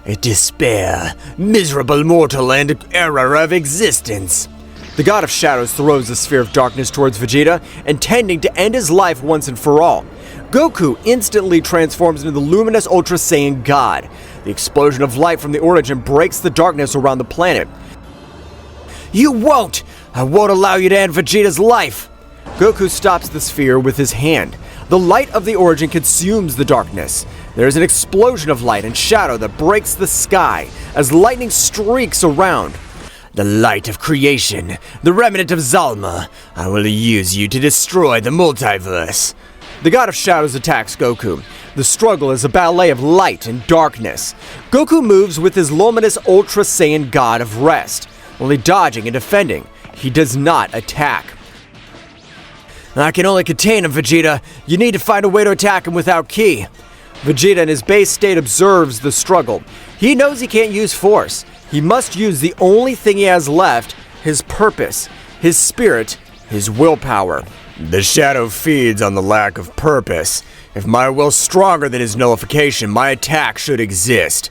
A despair, miserable mortal and error of existence. The God of Shadows throws a sphere of darkness towards Vegeta, intending to end his life once and for all. Goku instantly transforms into the luminous Ultra Saiyan God. The explosion of light from the origin breaks the darkness around the planet. You won't! I won't allow you to end Vegeta's life! Goku stops the sphere with his hand. The light of the origin consumes the darkness. There is an explosion of light and shadow that breaks the sky as lightning streaks around. The light of creation, the remnant of Zalma. I will use you to destroy the multiverse. The God of Shadows attacks Goku. The struggle is a ballet of light and darkness. Goku moves with his luminous Ultra Saiyan God of Rest, only dodging and defending. He does not attack. I can only contain him, Vegeta. You need to find a way to attack him without ki. Vegeta in his base state observes the struggle. He knows he can't use force. He must use the only thing he has left, his purpose, his spirit, his willpower. The shadow feeds on the lack of purpose. If my will's stronger than his nullification, my attack should exist.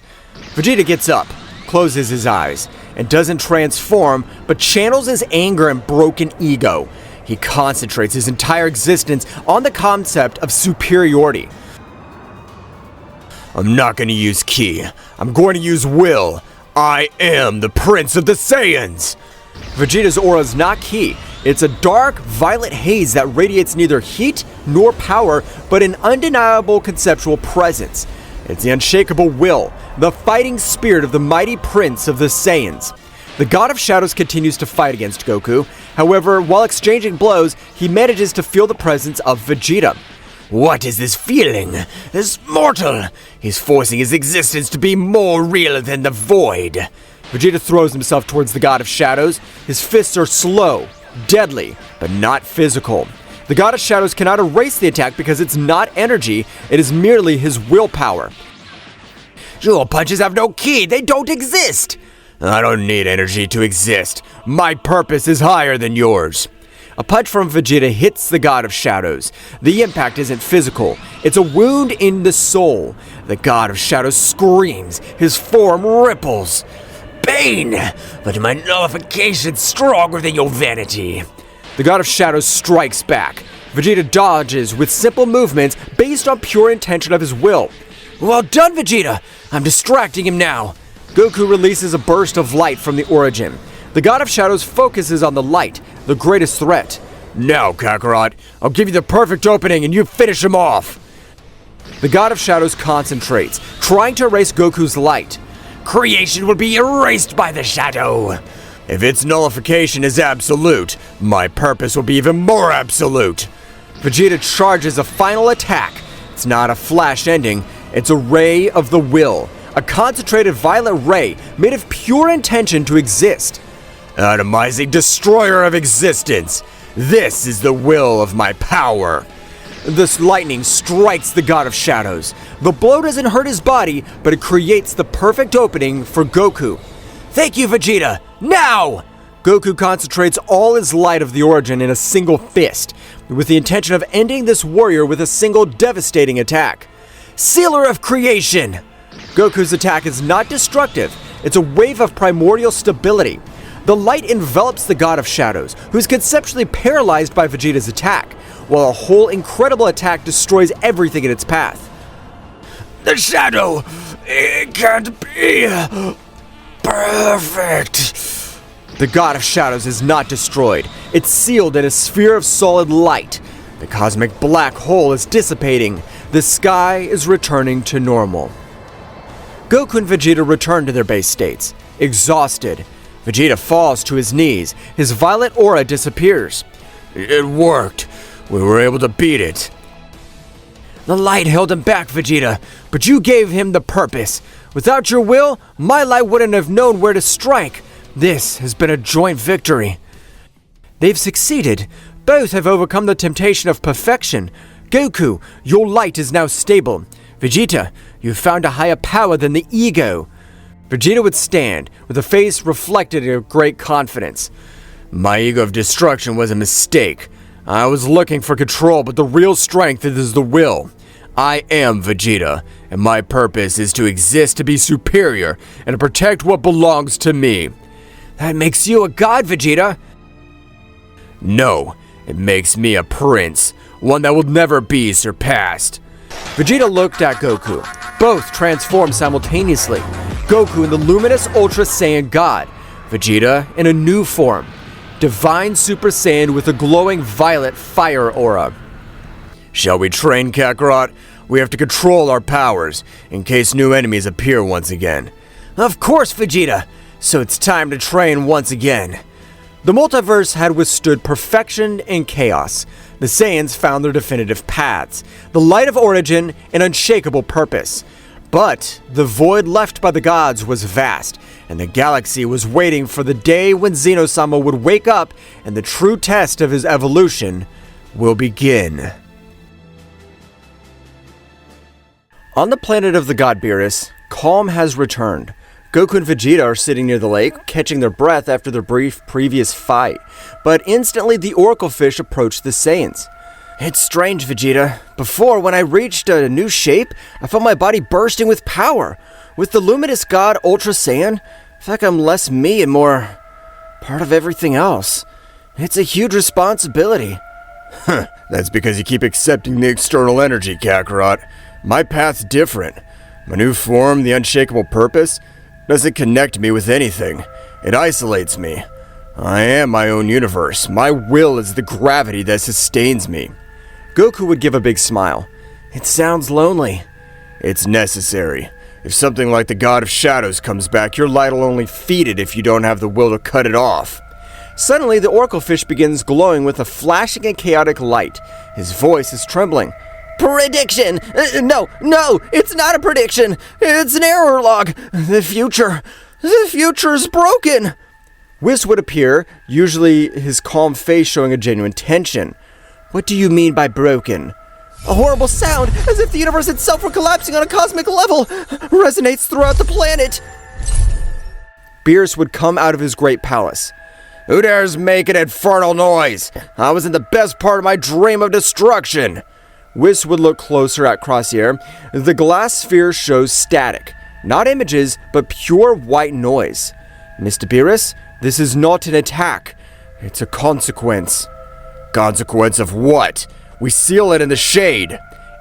Vegeta gets up, closes his eyes, and doesn't transform, but channels his anger and broken ego. He concentrates his entire existence on the concept of superiority. I'm not going to use ki. I'm going to use will. I am the Prince of the Saiyans! Vegeta's aura is not key. It's a dark, violet haze that radiates neither heat nor power, but an undeniable conceptual presence. It's the unshakable will, the fighting spirit of the mighty Prince of the Saiyans. The God of Shadows continues to fight against Goku. However, while exchanging blows, he manages to feel the presence of Vegeta. What is this feeling? This mortal! He's forcing his existence to be more real than the void. Vegeta throws himself towards the God of Shadows. His fists are slow, deadly, but not physical. The God of Shadows cannot erase the attack because it's not energy, it is merely his willpower. Your punches have no ki, they don't exist! I don't need energy to exist. My purpose is higher than yours. A punch from Vegeta hits the God of Shadows. The impact isn't physical, it's a wound in the soul. The God of Shadows screams, his form ripples. Pain, but my nullification's stronger than your vanity. The God of Shadows strikes back. Vegeta dodges with simple movements based on pure intention of his will. Well done, Vegeta! I'm distracting him now. Goku releases a burst of light from the origin. The God of Shadows focuses on the light, the greatest threat. Now, Kakarot, I'll give you the perfect opening and you finish him off. The God of Shadows concentrates, trying to erase Goku's light. Creation will be erased by the shadow. If its nullification is absolute, my purpose will be even more absolute. Vegeta charges a final attack. It's not a flash ending, it's a ray of the will. A concentrated violet ray made of pure intention to exist. Atomizing destroyer of existence. This is the will of my power. This lightning strikes the God of Shadows. The blow doesn't hurt his body, but it creates the perfect opening for Goku. Thank you, Vegeta! Now! Goku concentrates all his light of the origin in a single fist, with the intention of ending this warrior with a single devastating attack. Sealer of Creation! Goku's attack is not destructive, it's a wave of primordial stability. The light envelops the God of Shadows, who's conceptually paralyzed by Vegeta's attack, while a whole incredible attack destroys everything in its path. The shadow! It can't be perfect! The God of Shadows is not destroyed. It's sealed in a sphere of solid light. The cosmic black hole is dissipating. The sky is returning to normal. Goku and Vegeta return to their base states, exhausted. Vegeta falls to his knees. His violet aura disappears. It worked. We were able to beat it. The light held him back, Vegeta, but you gave him the purpose. Without your will, my light wouldn't have known where to strike. This has been a joint victory. They've succeeded. Both have overcome the temptation of perfection. Goku, your light is now stable. Vegeta, you've found a higher power than the ego. Vegeta would stand, with a face reflected of great confidence. My ego of destruction was a mistake. I was looking for control, but the real strength is the will. I am Vegeta, and my purpose is to exist to be superior and to protect what belongs to me. That makes you a god, Vegeta. No, it makes me a prince, one that will never be surpassed. Vegeta looked at Goku. Both transformed simultaneously. Goku in the luminous Ultra Saiyan God. Vegeta in a new form. Divine Super Saiyan with a glowing violet fire aura. Shall we train, Kakarot? We have to control our powers, in case new enemies appear once again. Of course, Vegeta! So it's time to train once again. The multiverse had withstood perfection and chaos. The Saiyans found their definitive paths, the light of origin and unshakable purpose. But the void left by the gods was vast, and the galaxy was waiting for the day when Zeno-sama would wake up and the true test of his evolution will begin. On the planet of the god Beerus, calm has returned. Goku and Vegeta are sitting near the lake, catching their breath after their brief previous fight. But instantly the Oracle Fish approached the Saiyans. It's strange, Vegeta. Before, when I reached a new shape, I felt my body bursting with power. With the Luminous God Ultra Saiyan, I feel like I'm less me and more part of everything else. It's a huge responsibility. That's because you keep accepting the external energy, Kakarot. My path's different. My new form, the unshakable purpose, doesn't connect me with anything. It isolates me. I am my own universe. My will is the gravity that sustains me. Goku would give a big smile. It sounds lonely. It's necessary. If something like the God of Shadows comes back, your light'll only feed it if you don't have the will to cut it off. Suddenly, the oracle fish begins glowing with a flashing and chaotic light. His voice is trembling. Prediction! No, it's not a prediction. It's an error log. The future is broken. Whis would appear, usually his calm face showing a genuine tension. What do you mean by broken? A horrible sound, as if the universe itself were collapsing on a cosmic level, resonates throughout the planet. Beerus would come out of his great palace. Who dares make an infernal noise? I was in the best part of my dream of destruction. Whis would look closer at Crosshair. The glass sphere shows static, not images, but pure white noise. Mr. Beerus, this is not an attack. It's a consequence. Consequence of what? We seal it in the shade.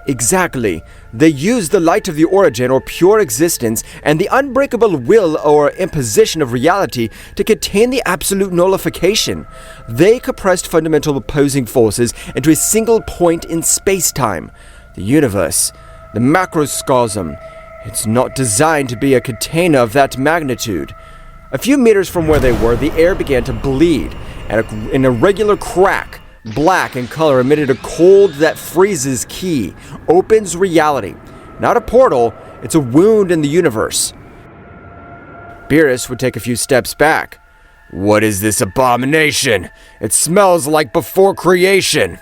Exactly. They use the light of the origin or pure existence and the unbreakable will or imposition of reality to contain the absolute nullification. They compressed fundamental opposing forces into a single point in space-time. The universe. The macrocosm. It's not designed to be a container of that magnitude. A few meters from where they were, the air began to bleed, and an irregular crack, black in color, emitted a cold that freezes ki, opens reality. Not a portal, it's a wound in the universe. Beerus would take a few steps back. What is this abomination? It smells like before creation.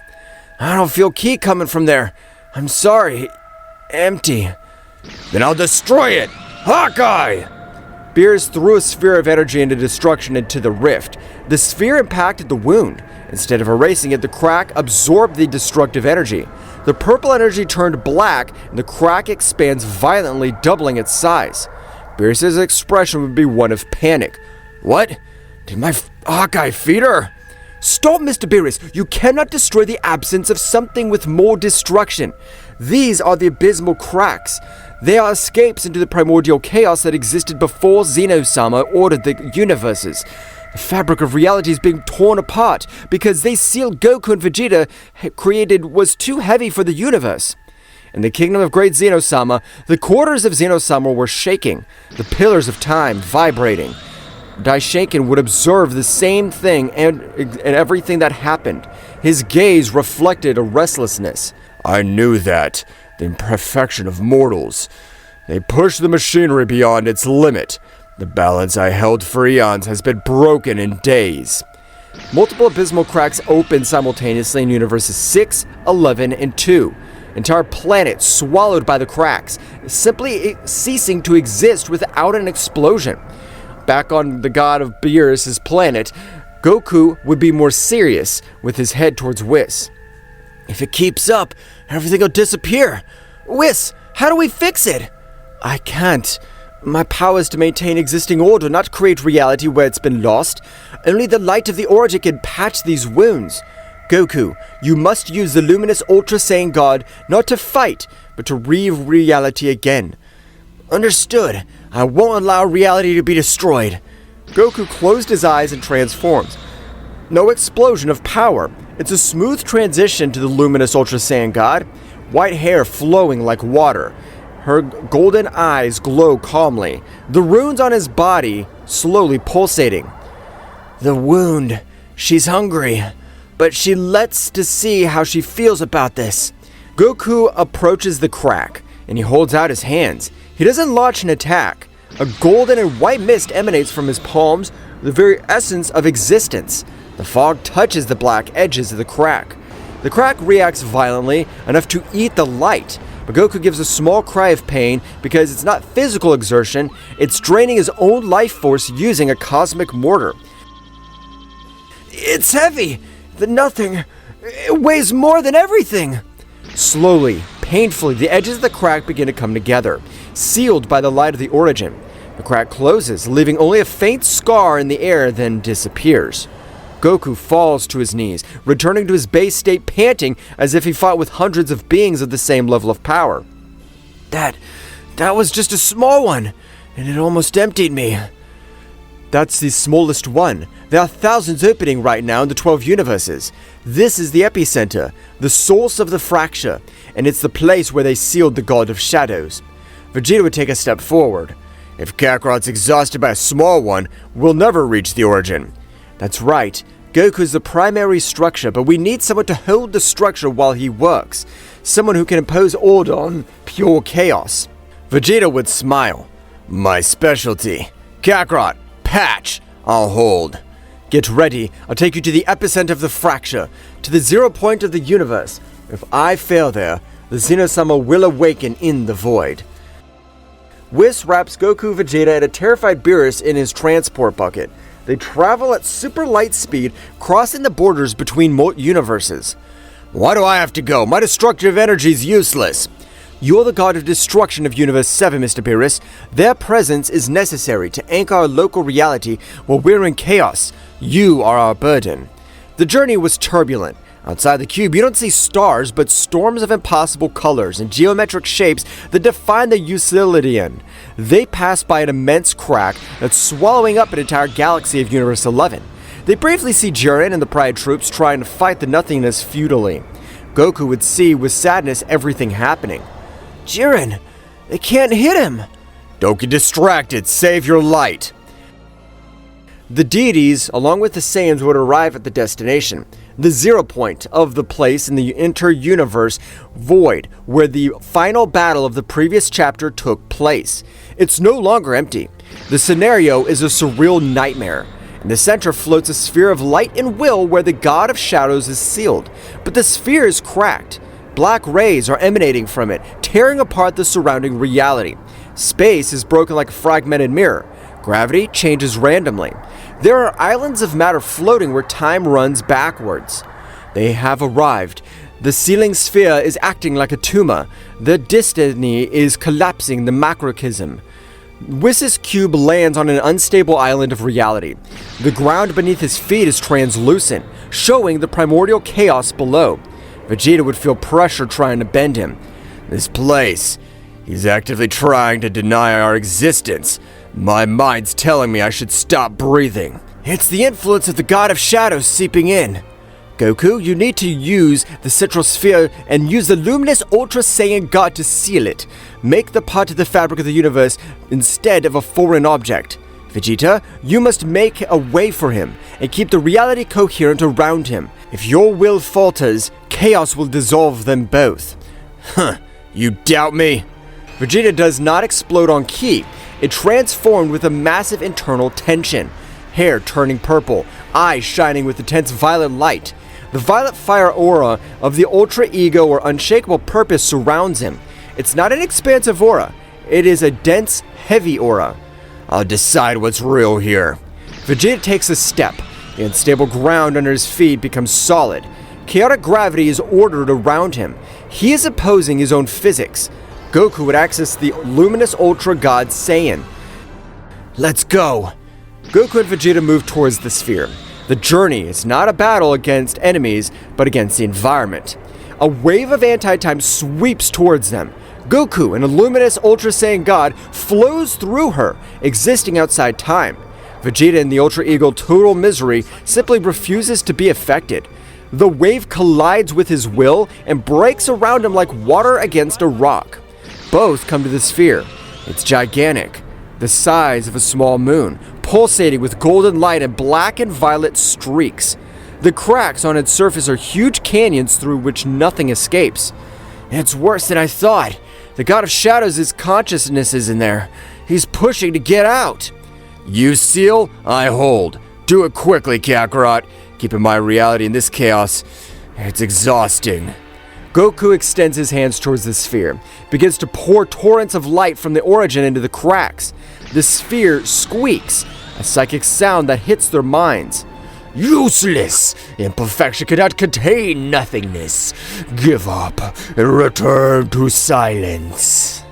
I don't feel ki coming from there. I'm sorry. Empty. Then I'll destroy it! Hawkeye! Beerus threw a sphere of energy into destruction into the rift. The sphere impacted the wound. Instead of erasing it, the crack absorbed the destructive energy. The purple energy turned black, and the crack expands violently, doubling its size. Beerus' expression would be one of panic. What? Did my Hawkeye feed her? Stop, Mr. Beerus! You cannot destroy the absence of something with more destruction. These are the abysmal cracks. They are escapes into the primordial chaos that existed before Zeno-sama ordered the universes. The fabric of reality is being torn apart because they sealed Goku and Vegeta created was too heavy for the universe. In the kingdom of great Zeno-sama, the quarters of Zeno-sama were shaking, the pillars of time vibrating. Daishinkan would observe the same thing and everything that happened. His gaze reflected a restlessness. I knew that. The imperfection of mortals. They push the machinery beyond its limit. The balance I held for eons has been broken in days. Multiple abysmal cracks opened simultaneously in universes 6, 11, and 2. Entire planets swallowed by the cracks, simply ceasing to exist without an explosion. Back on the god of Beerus' planet, Goku would be more serious, with his head towards Whis. If it keeps up, everything will disappear. Whis, how do we fix it? I can't. My power is to maintain existing order, not create reality where it's been lost. Only the light of the origin can patch these wounds. Goku, you must use the luminous Ultra Saiyan God not to fight, but to reave reality again. Understood. I won't allow reality to be destroyed. Goku closed his eyes and transformed. No explosion of power. It's a smooth transition to the luminous Ultra Saiyan God. White hair flowing like water. Her golden eyes glow calmly. The runes on his body slowly pulsating. The wound. She's hungry. But she lets to see how she feels about this. Goku approaches the crack, and he holds out his hands. He doesn't launch an attack. A golden and white mist emanates from his palms, the very essence of existence. The fog touches the black edges of the crack. The crack reacts violently, enough to eat the light, but Goku gives a small cry of pain because it's not physical exertion, it's draining his own life force using a cosmic mortar. It's heavy! The nothing! It weighs more than everything! Slowly, painfully, the edges of the crack begin to come together, sealed by the light of the origin. The crack closes, leaving only a faint scar in the air, then disappears. Goku falls to his knees, returning to his base state panting as if he fought with hundreds of beings of the same level of power. That was just a small one. and it almost emptied me. That's the smallest one. There are thousands opening right now in the 12 universes. This is the epicenter, the source of the fracture, and it's the place where they sealed the God of Shadows. Vegeta would take a step forward. If Kakarot's exhausted by a small one, we'll never reach the origin. That's right. Goku is the primary structure, but we need someone to hold the structure while he works. Someone who can impose order on pure chaos. Vegeta would smile. My specialty. Kakarot, patch. I'll hold. Get ready. I'll take you to the epicenter of the fracture, to the 0 point of the universe. If I fail there, the Zeno-sama will awaken in the void. Whis wraps Goku, Vegeta, and a terrified Beerus in his transport bucket. They travel at super light speed, crossing the borders between universes. Why do I have to go? My destructive energy is useless. You're the god of destruction of Universe 7, Mr. Beerus. Their presence is necessary to anchor our local reality while we're in chaos. You are our burden. The journey was turbulent. Outside the cube, you don't see stars, but storms of impossible colors and geometric shapes that define the Euclidean. They pass by an immense crack that's swallowing up an entire galaxy of Universe 11. They briefly see Jiren and the Pride troops trying to fight the nothingness futilely. Goku would see with sadness everything happening. Jiren! They can't hit him! Don't get distracted, save your light! The deities, along with the Saiyans, would arrive at the destination, the 0 point of the place in the inter-universe void where the final battle of the previous chapter took place. It's no longer empty. The scenario is a surreal nightmare. In the center floats a sphere of light and will where the God of Shadows is sealed, but the sphere is cracked. Black rays are emanating from it, tearing apart the surrounding reality. Space is broken like a fragmented mirror. Gravity changes randomly. There are islands of matter floating where time runs backwards. They have arrived. The sealing sphere is acting like a tumor. The destiny is collapsing the macrocosm. Whis' cube lands on an unstable island of reality. The ground beneath his feet is translucent, showing the primordial chaos below. Vegeta would feel pressure trying to bend him. This place, he's actively trying to deny our existence. My mind's telling me I should stop breathing. It's the influence of the God of Shadows seeping in. Goku, you need to use the central sphere and use the luminous Ultra Saiyan God to seal it. Make the part of the fabric of the universe instead of a foreign object. Vegeta, you must make a way for him and keep the reality coherent around him. If your will falters, chaos will dissolve them both. Huh, you doubt me? Vegeta does not explode on Ki. It transformed with a massive internal tension. Hair turning purple, eyes shining with intense violet light. The violet fire aura of the Ultra Ego or Unshakable Purpose surrounds him. It's not an expansive aura. It is a dense, heavy aura. I'll decide what's real here. Vegeta takes a step. The unstable ground under his feet becomes solid. Chaotic gravity is ordered around him. He is opposing his own physics. Goku would access the luminous Ultra God Saiyan. Let's go! Goku and Vegeta move towards the sphere. The journey is not a battle against enemies, but against the environment. A wave of anti-time sweeps towards them. Goku, an luminous Ultra Saiyan God, flows through her, existing outside time. Vegeta in the Ultra Ego Total Misery simply refuses to be affected. The wave collides with his will and breaks around him like water against a rock. Both come to the sphere. It's gigantic, the size of a small moon, pulsating with golden light and black and violet streaks. The cracks on its surface are huge canyons through which nothing escapes. It's worse than I thought. The God of Shadows' consciousness is in there. He's pushing to get out. You seal, I hold. Do it quickly, Kakarot. Keeping my reality in this chaos, it's exhausting. Goku extends his hands towards the sphere, begins to pour torrents of light from the origin into the cracks. The sphere squeaks, a psychic sound that hits their minds. Useless! Imperfection cannot contain nothingness. Give up and return to silence.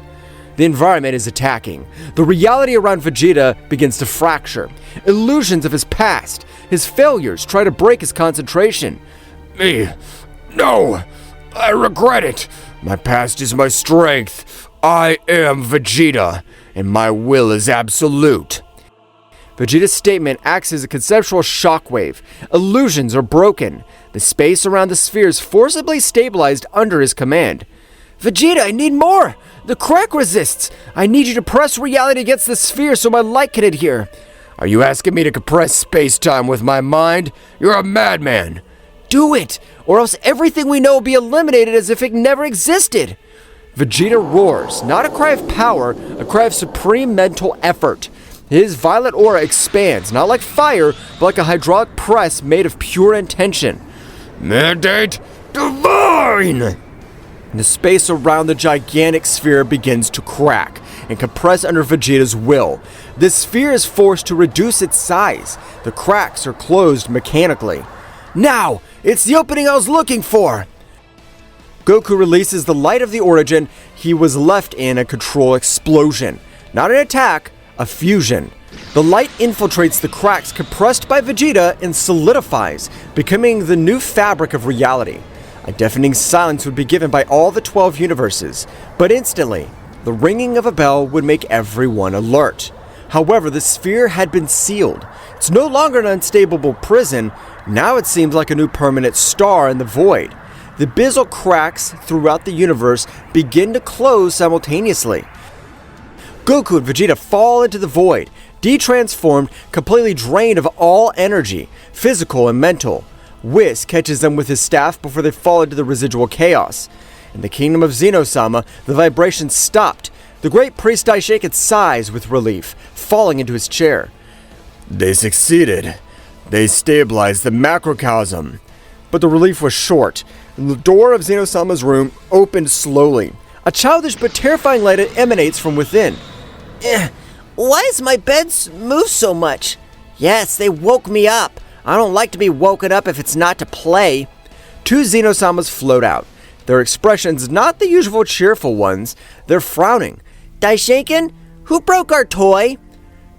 The environment is attacking. The reality around Vegeta begins to fracture. Illusions of his past, his failures try to break his concentration. Me? No! I regret it! My past is my strength. I am Vegeta. and my will is absolute. Vegeta's statement acts as a conceptual shockwave. Illusions are broken. The space around the sphere is forcibly stabilized under his command. Vegeta, I need more! The crack resists! I need you to press reality against the sphere so my light can adhere. Are you asking me to compress space-time with my mind? You're a madman. Do it, or else everything we know will be eliminated as if it never existed. Vegeta roars, not a cry of power, a cry of supreme mental effort. His violet aura expands, not like fire, but like a hydraulic press made of pure intention. Mandate divine! The space around the gigantic sphere begins to crack and compress under Vegeta's will. The sphere is forced to reduce its size. The cracks are closed mechanically. Now! It's the opening I was looking for! Goku releases the light of the origin he was left in a control explosion. Not an attack, a fusion. The light infiltrates the cracks compressed by Vegeta and solidifies, becoming the new fabric of reality. A deafening silence would be given by all the 12 universes, but instantly, the ringing of a bell would make everyone alert. However, the sphere had been sealed. It's no longer an unstable prison, now it seems like a new permanent star in the void. The abyssal cracks throughout the universe begin to close simultaneously. Goku and Vegeta fall into the void, de-transformed, completely drained of all energy, physical and mental. Whis catches them with his staff before they fall into the residual chaos. In the kingdom of Zeno-sama, the vibration stopped. The great priest Daishoken sighs with relief, falling into his chair. They succeeded. They stabilized the macrocosm. But the relief was short. The door of Zeno-sama's room opened slowly. A childish but terrifying light emanates from within. Why does my bed move so much? Yes, they woke me up. I don't like to be woken up if it's not to play. Two Zeno-samas float out. Their expressions not the usual cheerful ones. They're frowning. Daishoken, who broke our toy?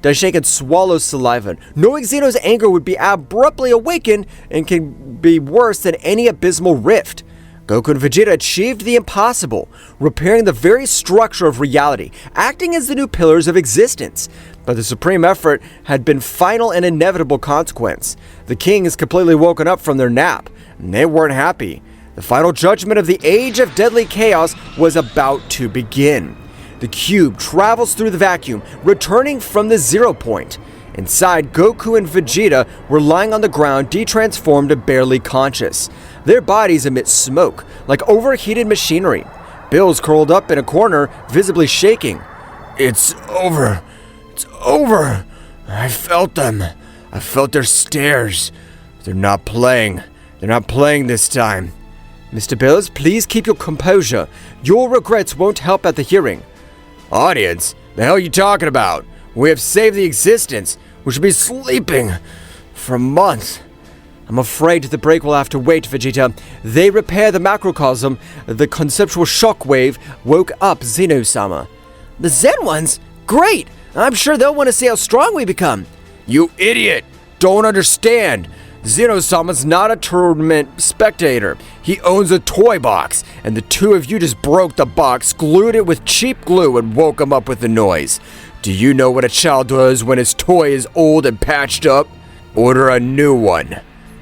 Daishoken swallows saliva, knowing Zeno's anger would be abruptly awakened and can be worse than any abysmal rift. Goku and Vegeta achieved the impossible, repairing the very structure of reality, acting as the new pillars of existence. But the supreme effort had been final and inevitable consequence. The king is completely woken up from their nap, and they weren't happy. The final judgment of the age of deadly chaos was about to begin. The cube travels through the vacuum, returning from the 0 point. Inside, Goku and Vegeta were lying on the ground, de-transformed and barely conscious. Their bodies emit smoke, like overheated machinery. Bills curled up in a corner, visibly shaking. It's over. It's over. I felt them. I felt their stares. They're not playing. They're not playing this time. Mr. Bills, please keep your composure. Your regrets won't help at the hearing. Audience? The hell are you talking about? We have saved the existence. We should be sleeping for months. I'm afraid the break will have to wait, Vegeta. They repair the macrocosm. The conceptual shockwave woke up Zeno-sama. The Zen ones? Great! I'm sure they'll want to see how strong we become. You idiot! Don't understand. Zeno-sama's not a tournament spectator. He owns a toy box, and the two of you just broke the box, glued it with cheap glue, and woke him up with the noise. Do you know what a child does when his toy is old and patched up? Order a new one.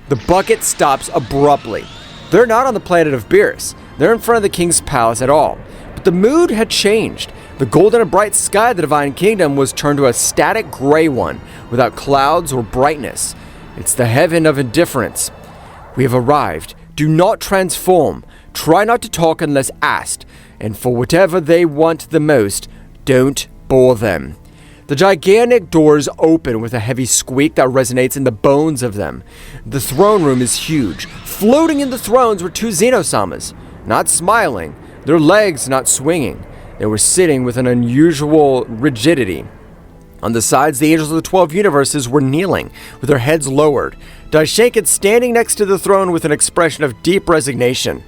The bucket stops abruptly. They're not on the planet of Beerus. They're in front of the king's palace at all. But the mood had changed. The golden and bright sky of the Divine Kingdom was turned to a static gray one, without clouds or brightness. It's the heaven of indifference. We have arrived. Do not transform. Try not to talk unless asked. And for whatever they want the most, don't bore them. The gigantic doors open with a heavy squeak that resonates in the bones of them. The throne room is huge. Floating in the thrones were two Zeno-samas. Not smiling, their legs not swinging. They were sitting with an unusual rigidity. On the sides, the angels of the 12 universes were kneeling, with their heads lowered. Daishoken standing next to the throne with an expression of deep resignation.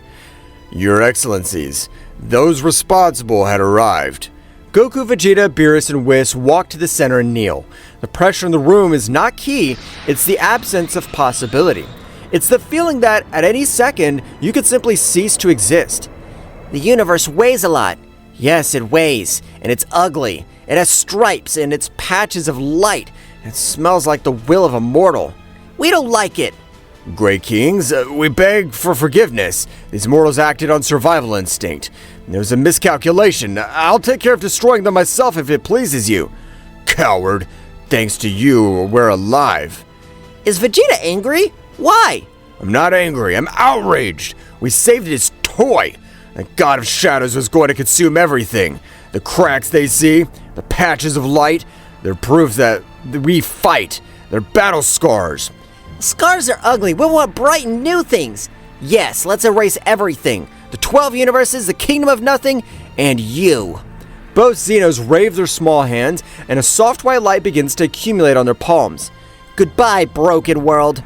Your Excellencies, those responsible had arrived. Goku, Vegeta, Beerus, and Whis walk to the center and kneel. The pressure in the room is not key, it's the absence of possibility. It's the feeling that, at any second, you could simply cease to exist. The universe weighs a lot. Yes, it weighs, and it's ugly. It has stripes and it's patches of light. It smells like the will of a mortal. We don't like it. Great Kings, we beg for forgiveness. These mortals acted on survival instinct. There was a miscalculation. I'll take care of destroying them myself if it pleases you. Coward. Thanks to you, we're alive. Is Vegeta angry? Why? I'm not angry. I'm outraged. We saved his toy. The God of Shadows was going to consume everything. The cracks they see, the patches of light, they're proof that we fight. They're battle scars. Scars are ugly. We want bright and new things. Yes, let's erase everything. The 12 universes, the Kingdom of Nothing, and you. Both Zenos wave their small hands, and a soft white light begins to accumulate on their palms. Goodbye, broken world.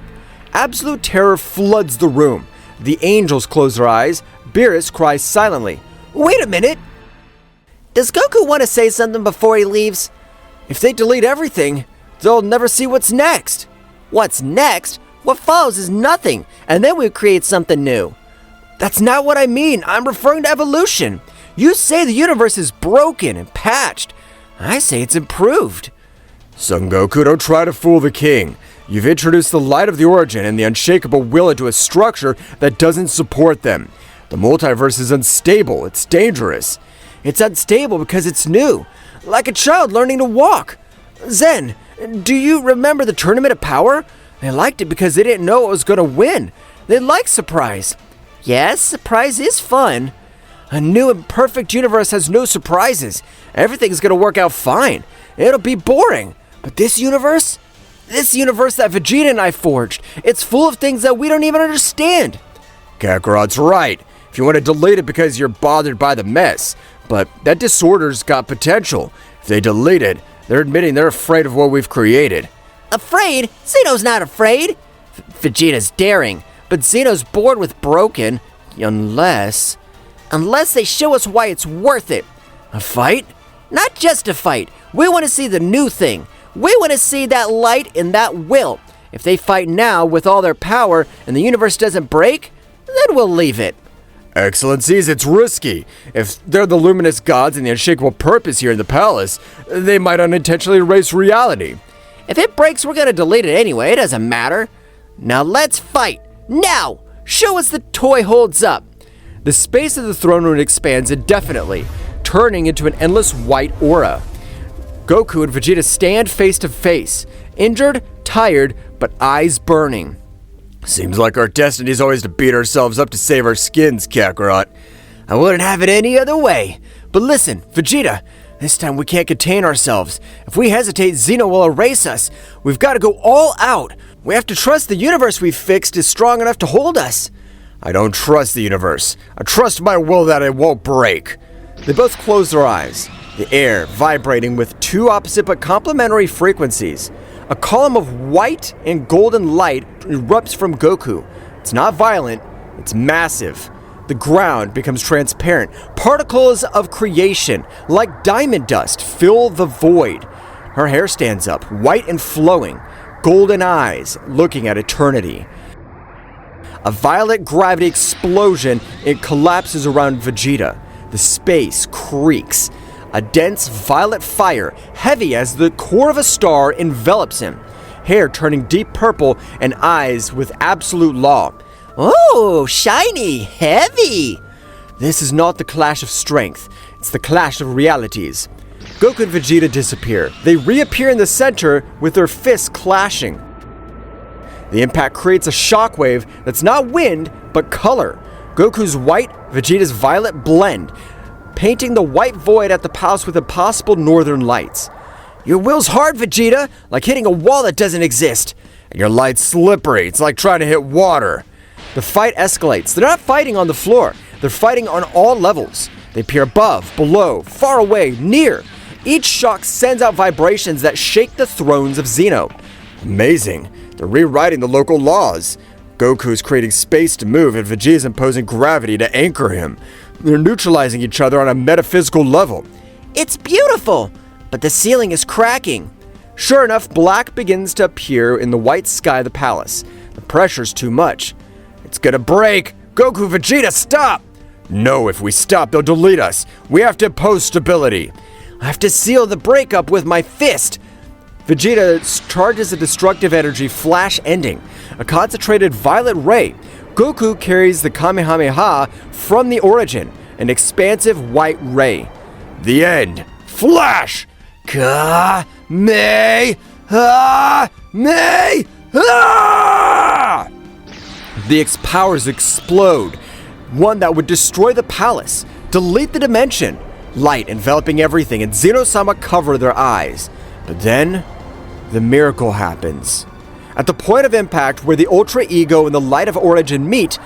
Absolute terror floods the room. The angels close their eyes. Beerus cries silently. Wait a minute. Does Goku want to say something before he leaves? If they delete everything, they'll never see what's next. What's next? What follows is nothing, and then we create something new. That's not what I mean. I'm referring to evolution. You say the universe is broken and patched. I say it's improved. Son Goku, don't try to fool the king. You've introduced the light of the origin and the unshakable will into a structure that doesn't support them. The multiverse is unstable. It's dangerous. It's unstable because it's new. Like a child learning to walk. Zen, do you remember the Tournament of Power? They liked it because they didn't know what was going to win. They like surprise. Yes, surprise is fun. A new and perfect universe has no surprises. Everything's going to work out fine. It'll be boring. But this universe that Vegeta and I forged, it's full of things that we don't even understand. Kakarot's right. If you want to delete it because you're bothered by the mess. But that disorder's got potential. If they delete it, they're admitting they're afraid of what we've created. Afraid? Zeno's not afraid. Vegeta's daring, but Zeno's bored with broken, unless they show us why it's worth it. A fight? Not just a fight. We want to see the new thing. We want to see that light and that will. If they fight now with all their power and the universe doesn't break, then we'll leave it. Excellencies, it's risky. If they're the luminous gods and the unshakable purpose here in the palace, they might unintentionally erase reality. If it breaks, we're gonna delete it anyway. It doesn't matter. Now let's fight. Now! Show us the toy holds up. The space of the throne room expands indefinitely, turning into an endless white aura. Goku and Vegeta stand face to face, injured, tired, but eyes burning. Seems like our destiny's always to beat ourselves up to save our skins, Kakarot. I wouldn't have it any other way. But listen, Vegeta, this time we can't contain ourselves. If we hesitate, Zeno will erase us. We've got to go all out. We have to trust the universe we've fixed is strong enough to hold us. I don't trust the universe. I trust my will that it won't break. They both close their eyes, the air vibrating with two opposite but complementary frequencies. A column of white and golden light erupts from Goku. It's not violent, it's massive. The ground becomes transparent. Particles of creation, like diamond dust, fill the void. Her hair stands up, white and flowing, golden eyes looking at eternity. A violet gravity explosion, it collapses around Vegeta. The space creaks. A dense violet fire, heavy as the core of a star, envelops him. Hair turning deep purple and eyes with absolute law. Oh, shiny, heavy. This is not the clash of strength. It's the clash of realities. Goku and Vegeta disappear. They reappear in the center with their fists clashing. The impact creates a shockwave that's not wind, but color. Goku's white, Vegeta's violet blend, painting the white void at the palace with impossible northern lights. Your will's hard, Vegeta, like hitting a wall that doesn't exist. And your light's slippery. It's like trying to hit water. The fight escalates. They're not fighting on the floor. They're fighting on all levels. They appear above, below, far away, near. Each shock sends out vibrations that shake the thrones of Zeno. Amazing. They're rewriting the local laws. Goku's creating space to move and Vegeta's imposing gravity to anchor him. They're neutralizing each other on a metaphysical level. It's beautiful, but the ceiling is cracking. Sure enough, black begins to appear in the white sky of the palace. The pressure's too much. It's gonna break! Goku, Vegeta, stop! No, if we stop, they'll delete us. We have to impose stability. I have to seal the breakup with my fist. Vegeta charges a destructive energy flash ending, a concentrated violet ray. Goku carries the Kamehameha from the origin, an expansive white ray. The end. Flash! Ka-me-ha-me-ha! The powers explode, one that would destroy the palace, delete the dimension, light enveloping everything, and Zeno-sama cover their eyes. But then, the miracle happens. At the point of impact where the Ultra Ego and the light of origin meet,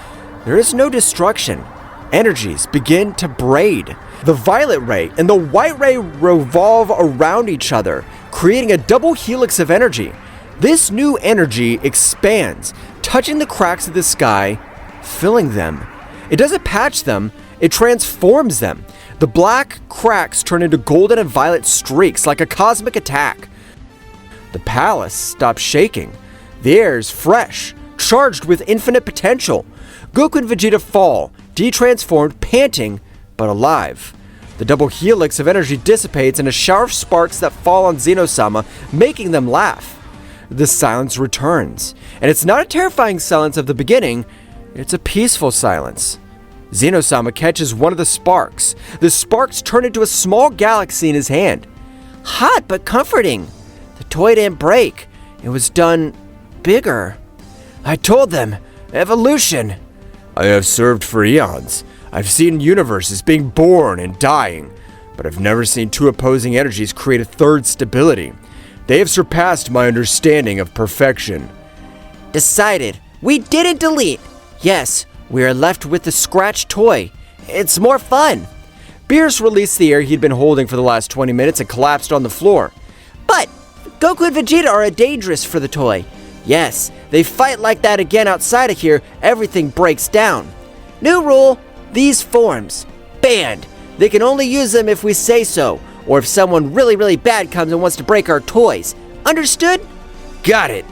there is no destruction. Energies begin to braid. The violet ray and the white ray revolve around each other, creating a double helix of energy. This new energy expands, touching the cracks of the sky, filling them. It doesn't patch them, it transforms them. The black cracks turn into golden and violet streaks like a cosmic attack. The palace stops shaking. The air is fresh, charged with infinite potential. Goku and Vegeta fall, de-transformed, panting, but alive. The double helix of energy dissipates in a shower of sparks that fall on Zeno-sama, making them laugh. The silence returns, and it's not a terrifying silence of the beginning, it's a peaceful silence. Zeno-sama catches one of the sparks. The sparks turn into a small galaxy in his hand. Hot but comforting. The toy didn't break. It was done bigger. I told them. Evolution. I have served for eons. I've seen universes being born and dying, but I've never seen two opposing energies create a third stability. They have surpassed my understanding of perfection. Decided. We didn't delete. Yes, we are left with the scratch toy. It's more fun. Beerus released the air he'd been holding for the last 20 minutes and collapsed on the floor. But Goku and Vegeta are dangerous for the toy. Yes, they fight like that again outside of here, everything breaks down. New rule, these forms. Banned. They can only use them if we say so, or if someone really, really bad comes and wants to break our toys. Understood? Got it.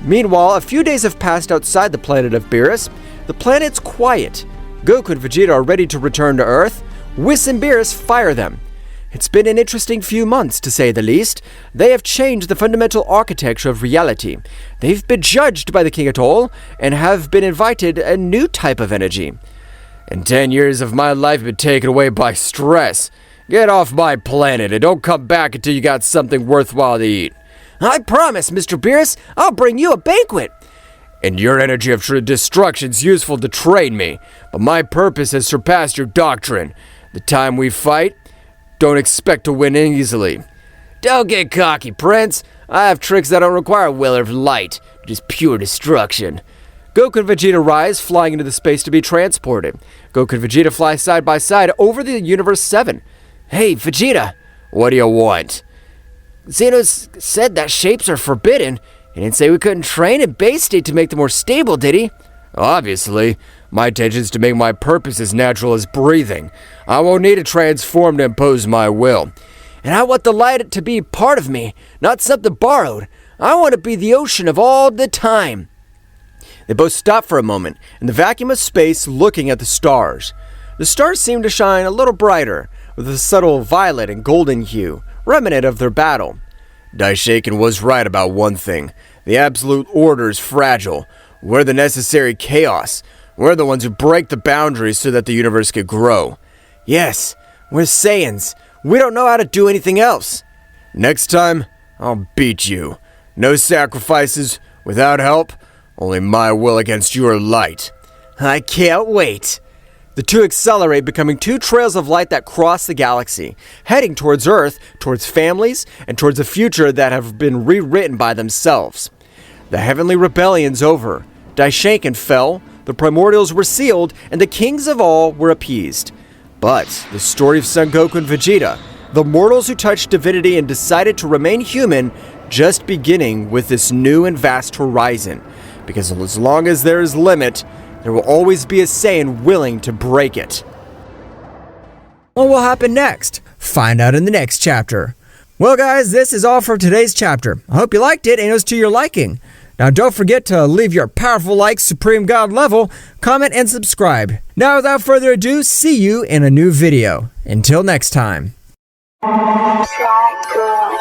Meanwhile, a few days have passed outside the planet of Beerus. The planet's quiet. Goku and Vegeta are ready to return to Earth. Whis and Beerus fire them. It's been an interesting few months, to say the least. They have changed the fundamental architecture of reality. They've been judged by the King Atoll and have been invited a new type of energy. And 10 years of my life have been taken away by stress. Get off my planet and don't come back until you got something worthwhile to eat. I promise, Mr. Beerus, I'll bring you a banquet. And your energy of destruction's useful to train me, but my purpose has surpassed your doctrine. The time we fight, don't expect to win easily. Don't get cocky, Prince. I have tricks that don't require will or light, just pure destruction. Goku and Vegeta rise, flying into the space to be transported. Goku and Vegeta fly side by side over the Universe 7. Hey, Vegeta. What do you want? Zeno's said that shapes are forbidden. He didn't say we couldn't train in base state to make them more stable, did he? Obviously. My intention is to make my purpose as natural as breathing. I won't need to transform to impose my will. And I want the light to be part of me, not something borrowed. I want to be the ocean of all the time. They both stop for a moment in the vacuum of space, looking at the stars. The stars seem to shine a little brighter, with a subtle violet and golden hue, remnant of their battle. Daishaken was right about one thing. The absolute order is fragile. We're the necessary chaos. We're the ones who break the boundaries so that the universe could grow. Yes, we're Saiyans. We don't know how to do anything else. Next time, I'll beat you. No sacrifices, without help, only my will against your light. I can't wait. The two accelerate, becoming two trails of light that cross the galaxy, heading towards Earth, towards families, and towards a future that have been rewritten by themselves. The Heavenly Rebellion's over. Daishaken fell, the primordials were sealed, and the kings of all were appeased. But the story of Son Goku and Vegeta, the mortals who touched divinity and decided to remain human, just beginning with this new and vast horizon. Because as long as there is limit, there will always be a Saiyan willing to break it. What will happen next? Find out in the next chapter. Well guys, this is all for today's chapter. I hope you liked it and it was to your liking. Now don't forget to leave your powerful like Supreme God level, comment and subscribe. Now without further ado, see you in a new video. Until next time. Cycle